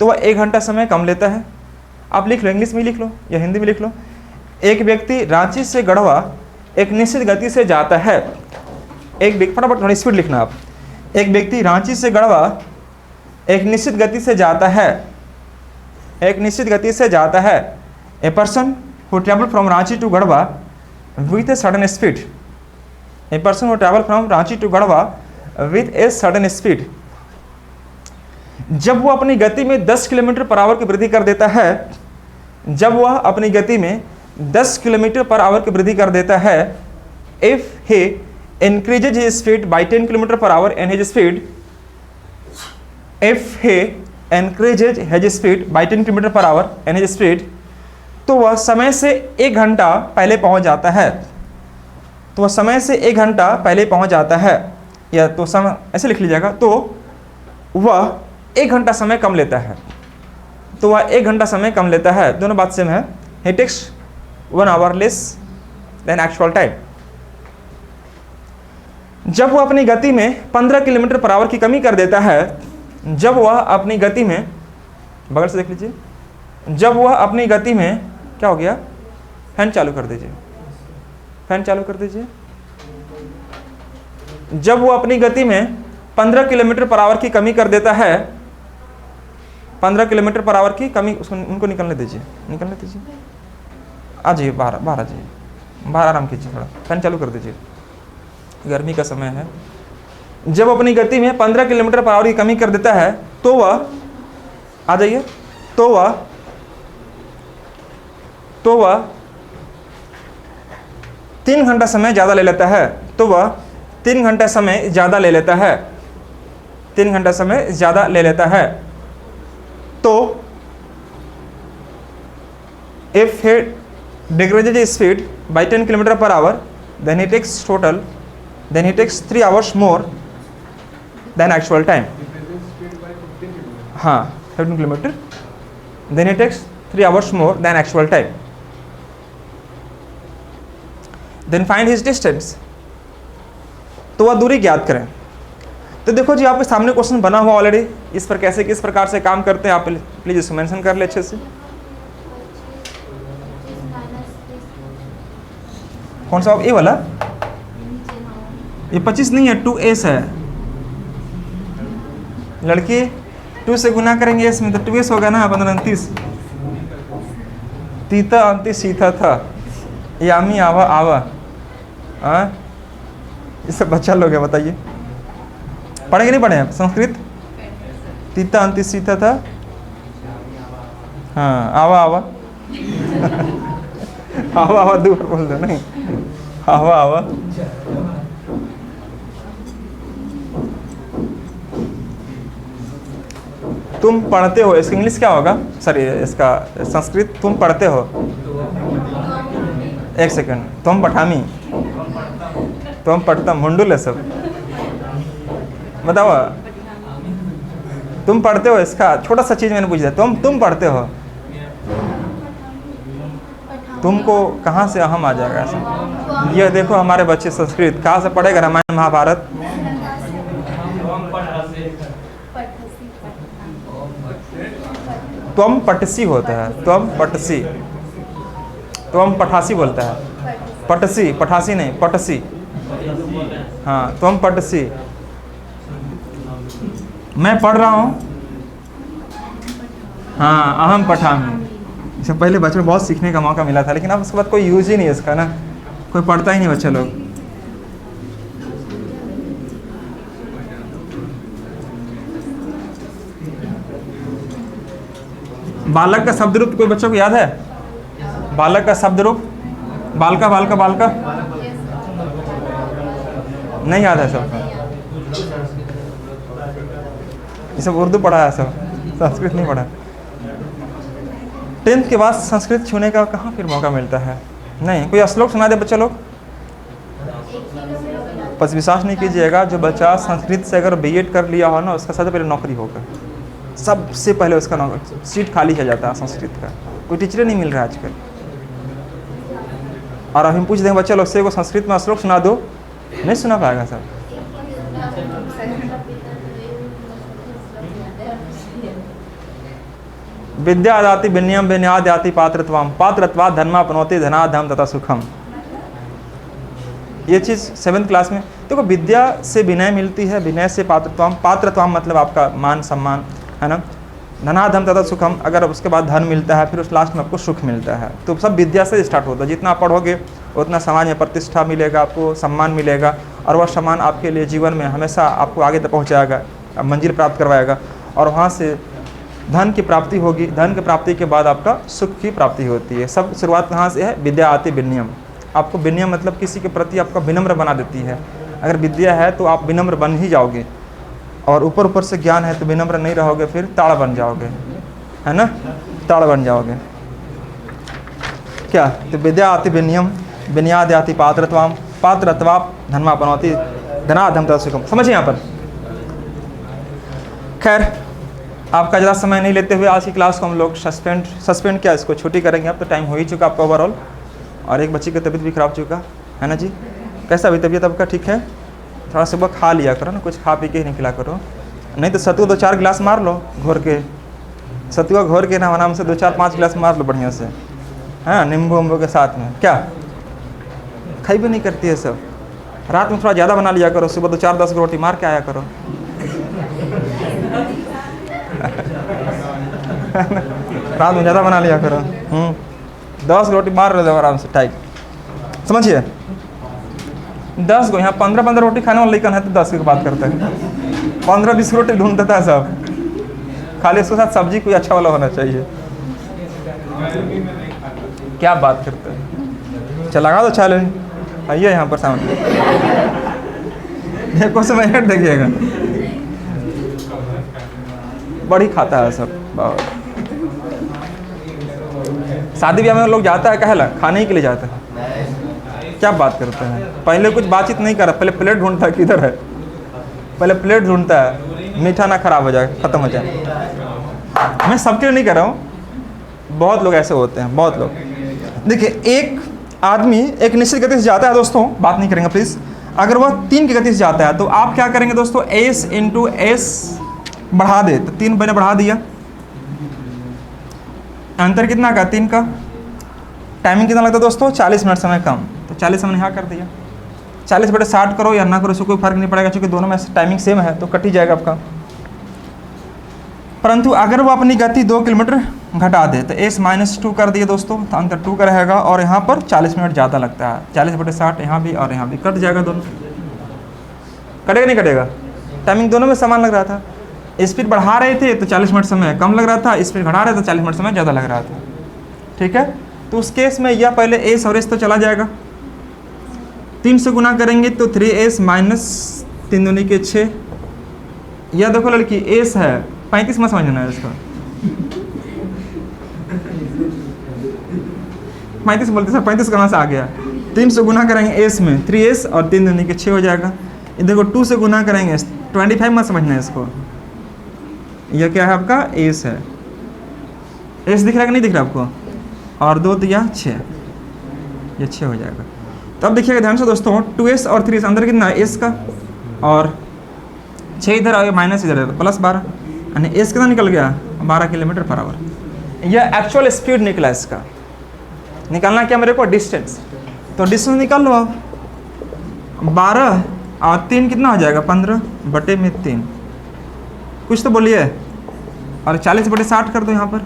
तो वह 1 घंटा समय कम लेता है। आप लिख लो, इंग्लिश में लिख लो या हिंदी में लिख लो। एक व्यक्ति रांची से गढ़वा एक निश्चित गति से जाता है, एक फटाफट थोड़ी स्पीड लिखना आप। एक व्यक्ति रांची से गढ़वा एक निश्चित गति से जाता है, एक निश्चित गति से जाता है। ए person who travel from Ranchi to Garhwa with a sudden speed, a person who travel from Ranchi to Garhwa with a sudden speed. जब वह अपनी गति में 10 किलोमीटर पर आवर की वृद्धि कर देता है, जब वह अपनी गति में 10 किलोमीटर पर आवर की वृद्धि कर देता है, if he increases his speed by 10 km per hour and his speed, if he increases his speed by 10 km per hour and his speed, तो वह समय से 1 घंटा पहले पहुंच जाता है, तो वह समय से 1 घंटा पहले पहुंच जाता है, या तो समय ऐसे लिख लीजिएगा, तो वह 1 घंटा समय कम लेता है, तो वह 1 घंटा समय कम लेता है। दोनों बात सेम है। he takes 1 hour less than actual time। जब वह अपनी गति में 15 किलोमीटर पर आवर की कमी कर देता है, जब वह अपनी गति में, बगल से देख लीजिए, जब वह अपनी गति में, क्या हो गया, फैन चालू कर दीजिए, फैन चालू कर दीजिए। जब वो अपनी गति में 15 किलोमीटर पर आवर की कमी कर देता है, 15 किलोमीटर पर आवर की कमी, उसको उनको निकलने दीजिए, निकलने दीजिए, आ जाइए बाहर, बाहर आ जाइए, बाहर आराम कीजिए, थोड़ा फैन चालू कर दीजिए, गर्मी का समय है। जब अपनी गति में 15 किलोमीटर पर आवर की कमी कर देता है तो वह, आ जाइए, तो वह 3 घंटा समय ज़्यादा ले लेता है, तो वह 3 घंटा समय ज़्यादा ले लेता है, 3 घंटा समय ज़्यादा ले लेता है। तो if he decreases his speed by 10 kilometre per hour, then he takes 3 hours more than actual time. हाँ, 15 kilometre, then he takes 3 hours more than actual time. Then find his distance. तो वह दूरी ज्ञात करें। तो देखो जी, आपके सामने क्वेश्चन बना हुआ ऑलरेडी, इस पर कैसे किस प्रकार से काम करते हैं आप प्लीज इसको मेंशन कर ले अच्छे से। कौन सा, ये वाला, ये 25 नहीं है, 2s है लड़की, 2 से गुना करेंगे इसमें तो 2s होगा ना, 15 तीता अंति सीता था, यामी आवा आवा, ये सब बच्चा लोग है, बताइए पढ़े कि नहीं पढ़े हैं संस्कृत? तीता अंति सीता था, हाँ, आवा आवा आवा आवा दूर बोल दो, नहीं, आवा आवा। तुम पढ़ते हो, इसका इंग्लिश क्या होगा, सॉरी इसका संस्कृत, तुम पढ़ते हो, एक सेकंड, तुम पठामी, तुम पढ़ता, मुंडुल है सब, बताओ तुम पढ़ते हो, इसका छोटा सा चीज मैंने पूछ दिया, तुम पढ़ते हो, तुमको कहाँ से अहम आ जाएगा ऐसा? ये देखो हमारे बच्चे संस्कृत कहाँ से पढ़ेगा, रामायण महाभारत, तुम पटसी होता है, तुम पटसी, तुम पठासी बोलता है, पटसी, पठासी नहीं, पटसी, हाँ तुम पटसी। मैं पढ़ रहा हूँ, हाँ अहम पठामी। इससे पहले बच्चों को बहुत सीखने का मौका मिला था, लेकिन अब उसके बाद कोई यूज ही नहीं है इसका ना, कोई पढ़ता ही नहीं बच्चे लोग। बालक का शब्द रूप कोई बच्चों को याद है? बालक का शब्द रूप, बालका बालका बालका, नहीं याद है सब? ये सब उर्दू पढ़ा है सब, संस्कृत नहीं पढ़ा। 10th के बाद संस्कृत छूने का कहाँ फिर मौका मिलता है? नहीं, कोई श्लोक सुना दे बच्चा लोग। बस विश्वास नहीं कीजिएगा, जो बच्चा संस्कृत से अगर बीएड कर लिया हो ना, उसका सबसे पहले नौकरी होगा, सबसे पहले उसका नौकरी, सीट खाली हो जाता है संस्कृत का, कोई टीचर नहीं मिल रहा है आजकल। और अब हम पूछ देंगे बच्चा लोग से, वो संस्कृत में श्लोक सुना दो, नहीं सुना पाएगा सर। विद्या दाति विनयम विनयाद याति पात्रत्वम, पात्रत्वात् धर्मापनोति धनाधम तथा सुखम। ये चीज़ 7th क्लास में देखो, विद्या से विनय मिलती है, विनय से पात्रत्वम, पात्रत्वम मतलब आपका मान सम्मान है ना, धनाधम तथा सुखम, अगर उसके बाद धन मिलता है फिर उस लास्ट में आपको सुख मिलता है। तो सब विद्या से स्टार्ट होता है, जितना पढ़ोगे उतना समाज में प्रतिष्ठा मिलेगा, आपको सम्मान मिलेगा, और वह सम्मान आपके लिए जीवन में हमेशा आपको आगे तक पहुँचाएगा, मंजिल प्राप्त करवाएगा, और वहाँ से धन की प्राप्ति होगी। धन की प्राप्ति के बाद आपका सुख की प्राप्ति होती है। सब शुरुआत कहाँ से है? विद्या आति विनयम। आपको विनयम मतलब किसी के प्रति आपका विनम्र बना देती है। अगर विद्या है तो आप विनम्र बन ही जाओगे, और ऊपर ऊपर से ज्ञान है तो विनम्र नहीं रहोगे, फिर ताड़ बन जाओगे, है ना, ताड़ बन जाओगे। क्या? तो विद्या आति विनयम, विनयाद आति पात्रत्वाम, पात्रत्वाप धर्मापनोति धनाधम तथा सुखम। समझिए यहाँ पर। खैर, आपका ज़्यादा समय नहीं लेते हुए आज की क्लास को हम लोग सस्पेंड क्या, इसको छुट्टी करेंगे। अब तो टाइम हो ही चुका आपका ओवरऑल, और एक बच्ची की तबीयत भी खराब चुका है ना जी। कैसा अभी तबीयत आपका? ठीक है, थोड़ा सुबह खा लिया करो ना, कुछ खा पी के ही निकला करो, नहीं तो सत्तू 2-4 गिलास मार लो घोर के, सत्तुआ घोर के ना आराम से 2-4-5 गिलास मार लो बढ़िया से, हाँ नींबू उम्बू के साथ में। क्या खाई भी नहीं करती है सब। रात में थोड़ा ज़्यादा बना लिया करो, सुबह 2-4-10 रोटी मार के आया करो। रात में ज़्यादा बना लिया करो, 10 रोटी मार रहे हो आराम से टाइट, समझिए। 10 को यहाँ 15-15 रोटी खाने वाला लेकिन है तो 10 की बात करते हैं, 15-20 रोटी ढूंढ देता है सब, खाली इसके साथ सब्जी कोई अच्छा वाला होना चाहिए। क्या बात करते हैं। चल लगा दो चैलेंज, आइए यहाँ पर सामने देखो से मिनट देखिएगा, बड़ी खाता है सब। शादी ब्याह में लोग जाता है कहला खाने ही के लिए जाता है, क्या बात करते हैं। पहले कुछ बातचीत नहीं कर रहा, पहले प्लेट ढूंढता है किधर है, पहले प्लेट ढूंढता है, मीठा ना खराब हो जाए, ख़त्म हो जाए। मैं सबके लिए नहीं कर रहा हूँ, बहुत लोग ऐसे होते हैं, बहुत लोग। देखिए एक आदमी एक निश्चित गति से जाता है दोस्तों, बात नहीं करेंगे प्लीज़, अगर वह 3 की गति से जाता है तो आप क्या करेंगे दोस्तों, s इंटू एस बढ़ा दे, तो 3 मैंने बढ़ा दिया, अंतर कितना का 3 का, टाइमिंग कितना लगता है दोस्तों 40 मिनट समय कम, तो 40 मैंने यहाँ कर दिया। 40/60 करो या ना करो इससे कोई फर्क नहीं पड़ेगा, क्योंकि दोनों में टाइमिंग सेम है तो कट ही जाएगा आपका। परंतु अगर वो अपनी गति 2 किलोमीटर घटा दे तो s-2 कर दिए दोस्तों, तो अंतर 2 का रहेगा और यहाँ पर 40 मिनट ज़्यादा लगता है, 40/60 यहाँ भी और यहाँ भी कट जाएगा, दोनों कटेगा नहीं कटेगा, टाइमिंग दोनों में समान लग रहा था। स्पीड बढ़ा रहे थे तो 40 मिनट समय कम लग रहा था, स्पीड घटा रहे तो 40 मिनट समय ज़्यादा लग रहा था, ठीक है। तो उस केस में यह पहले एस और एस तो चला जाएगा, 3 से गुना करेंगे तो 3s माइनस 3 दूनी के 6, यह देखो लड़की एस है 35 में समझना है इसका, 35 बोलते सर 35 कहाँ से आ गया, 3 से गुना करेंगे एस में 3s और 3 दूनी के 6 हो जाएगा। इधर को 2 से गुना करेंगे 25 में समझना है इसको, यह क्या है आपका एस है, एस दिख रहा है कि नहीं दिख रहा आपको, और 2 दिया 6, ये 6 हो जाएगा। तो अब देखिएगा ध्यान से दोस्तों, 2s और 3s अंदर कितना है एस का, और 6 इधर आ गया माइनस इधर है तो +12, यानी एस कितना निकल गया 12 किलोमीटर पर आवर। यह एक्चुअल स्पीड निकला इसका, निकालना क्या मेरे को डिस्टेंस, तो डिस्टेंस निकाल लो आप, 12 और 3 कितना हो जाएगा 15/3, कुछ तो बोलिए, और 40/60 कर दो यहाँ पर,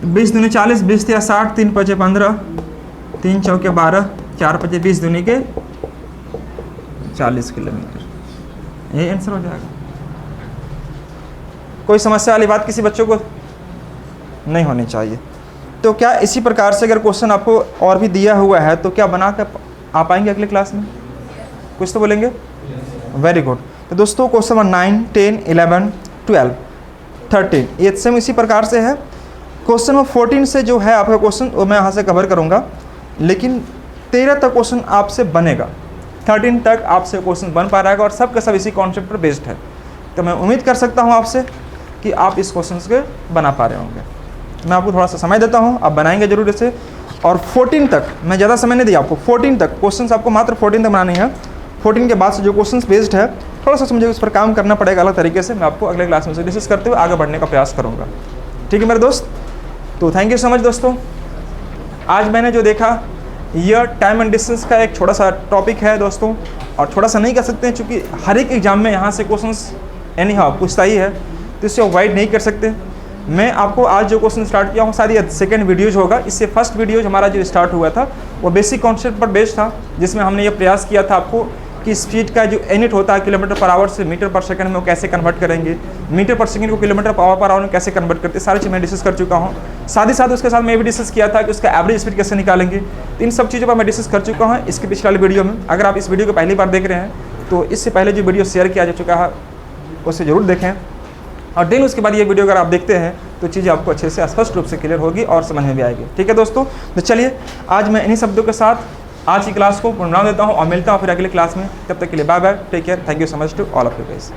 20 दूनी 40, 20 या 60, 3 × 5 = 15, 3 × 4 = 12, 4 × 5 = 20 दूनी के 40 किलोमीटर, ये आंसर हो जाएगा। कोई समस्या वाली बात किसी बच्चों को नहीं होनी चाहिए। तो क्या इसी प्रकार से अगर क्वेश्चन आपको और भी दिया हुआ है तो क्या बना कर आ पाएंगे अगले क्लास में, कुछ तो बोलेंगे, वेरी गुड। तो दोस्तों क्वेश्चन नंबर 9, 10, 11, 12, 13 ये सेम इसी प्रकार से है। क्वेश्चन नंबर 14 से जो है आपका क्वेश्चन वो मैं यहाँ से कवर करूँगा, लेकिन 13 तक क्वेश्चन आपसे बनेगा, 13 तक आपसे क्वेश्चन बन पा रहेगा और सब का सब इसी कॉन्सेप्ट पर बेस्ड है। तो मैं उम्मीद कर सकता हूँ आपसे कि आप इस क्वेश्चन के बना पा रहे होंगे। मैं आपको थोड़ा सा समय देता हूँ, आप बनाएंगे जरूर इसे, और 14 तक मैं ज़्यादा समय नहीं दिया आपको, 14 तक क्वेश्चन आपको मात्र 14 तक बनानी है। 14 के बाद से जो क्वेश्चन बेस्ड है थोड़ा सा मुझे उस पर काम करना पड़ेगा अलग तरीके से, मैं आपको अगले क्लास में से डिस्कस करते हुए आगे बढ़ने का प्रयास करूँगा, ठीक है मेरे दोस्त। तो थैंक यू सो मच दोस्तों। आज मैंने जो देखा यह टाइम एंड डिस्टेंस का एक छोटा सा टॉपिक है दोस्तों, और छोटा सा नहीं कह सकते हैं क्योंकि हर एक एग्जाम में यहाँ से क्वेश्चंस एनी हाउ पूछता ही है, तो इससे अवॉइड नहीं कर सकते। मैं आपको आज जो क्वेश्चन स्टार्ट किया हूँ शायद ये सेकंड वीडियोज होगा, इससे फर्स्ट वीडियोज हमारा जो स्टार्ट हुआ था वो बेसिक कॉन्सेप्ट पर बेस्ड था, जिसमें हमने ये प्रयास किया था आपको कि स्पीड का जो यूनिट होता है km/h से मीटर/सेकंड में वो कैसे कन्वर्ट करेंगे, मीटर/सेकंड को km/h में कैसे कन्वर्ट करते, सारी चीज़ मैं डिस्कस कर चुका हूँ। साथ ही साथ उसके साथ मैं भी डिस्कस किया था कि उसका एवरेज स्पीड कैसे निकालेंगे, तो इन सब चीज़ों पर मैं डिस्कस कर चुका हूँ इसके पिछले वाली वीडियो में। अगर आप इस वीडियो को पहली बार देख रहे हैं तो इससे पहले जो वीडियो शेयर किया जा चुका है उसे ज़रूर देखें, और देन उसके बाद ये वीडियो अगर आप देखते हैं तो चीज़ें आपको अच्छे से स्पष्ट रूप से क्लियर होगी और समझ में भी आएगी, ठीक है दोस्तों। तो चलिए आज मैं इन्हीं शब्दों के साथ आज की क्लास को पूर्ण देता हूँ और मिलता हूँ फिर अगले क्लास में। तब तक के लिए bye bye, take care, thank you so much to all of you guys.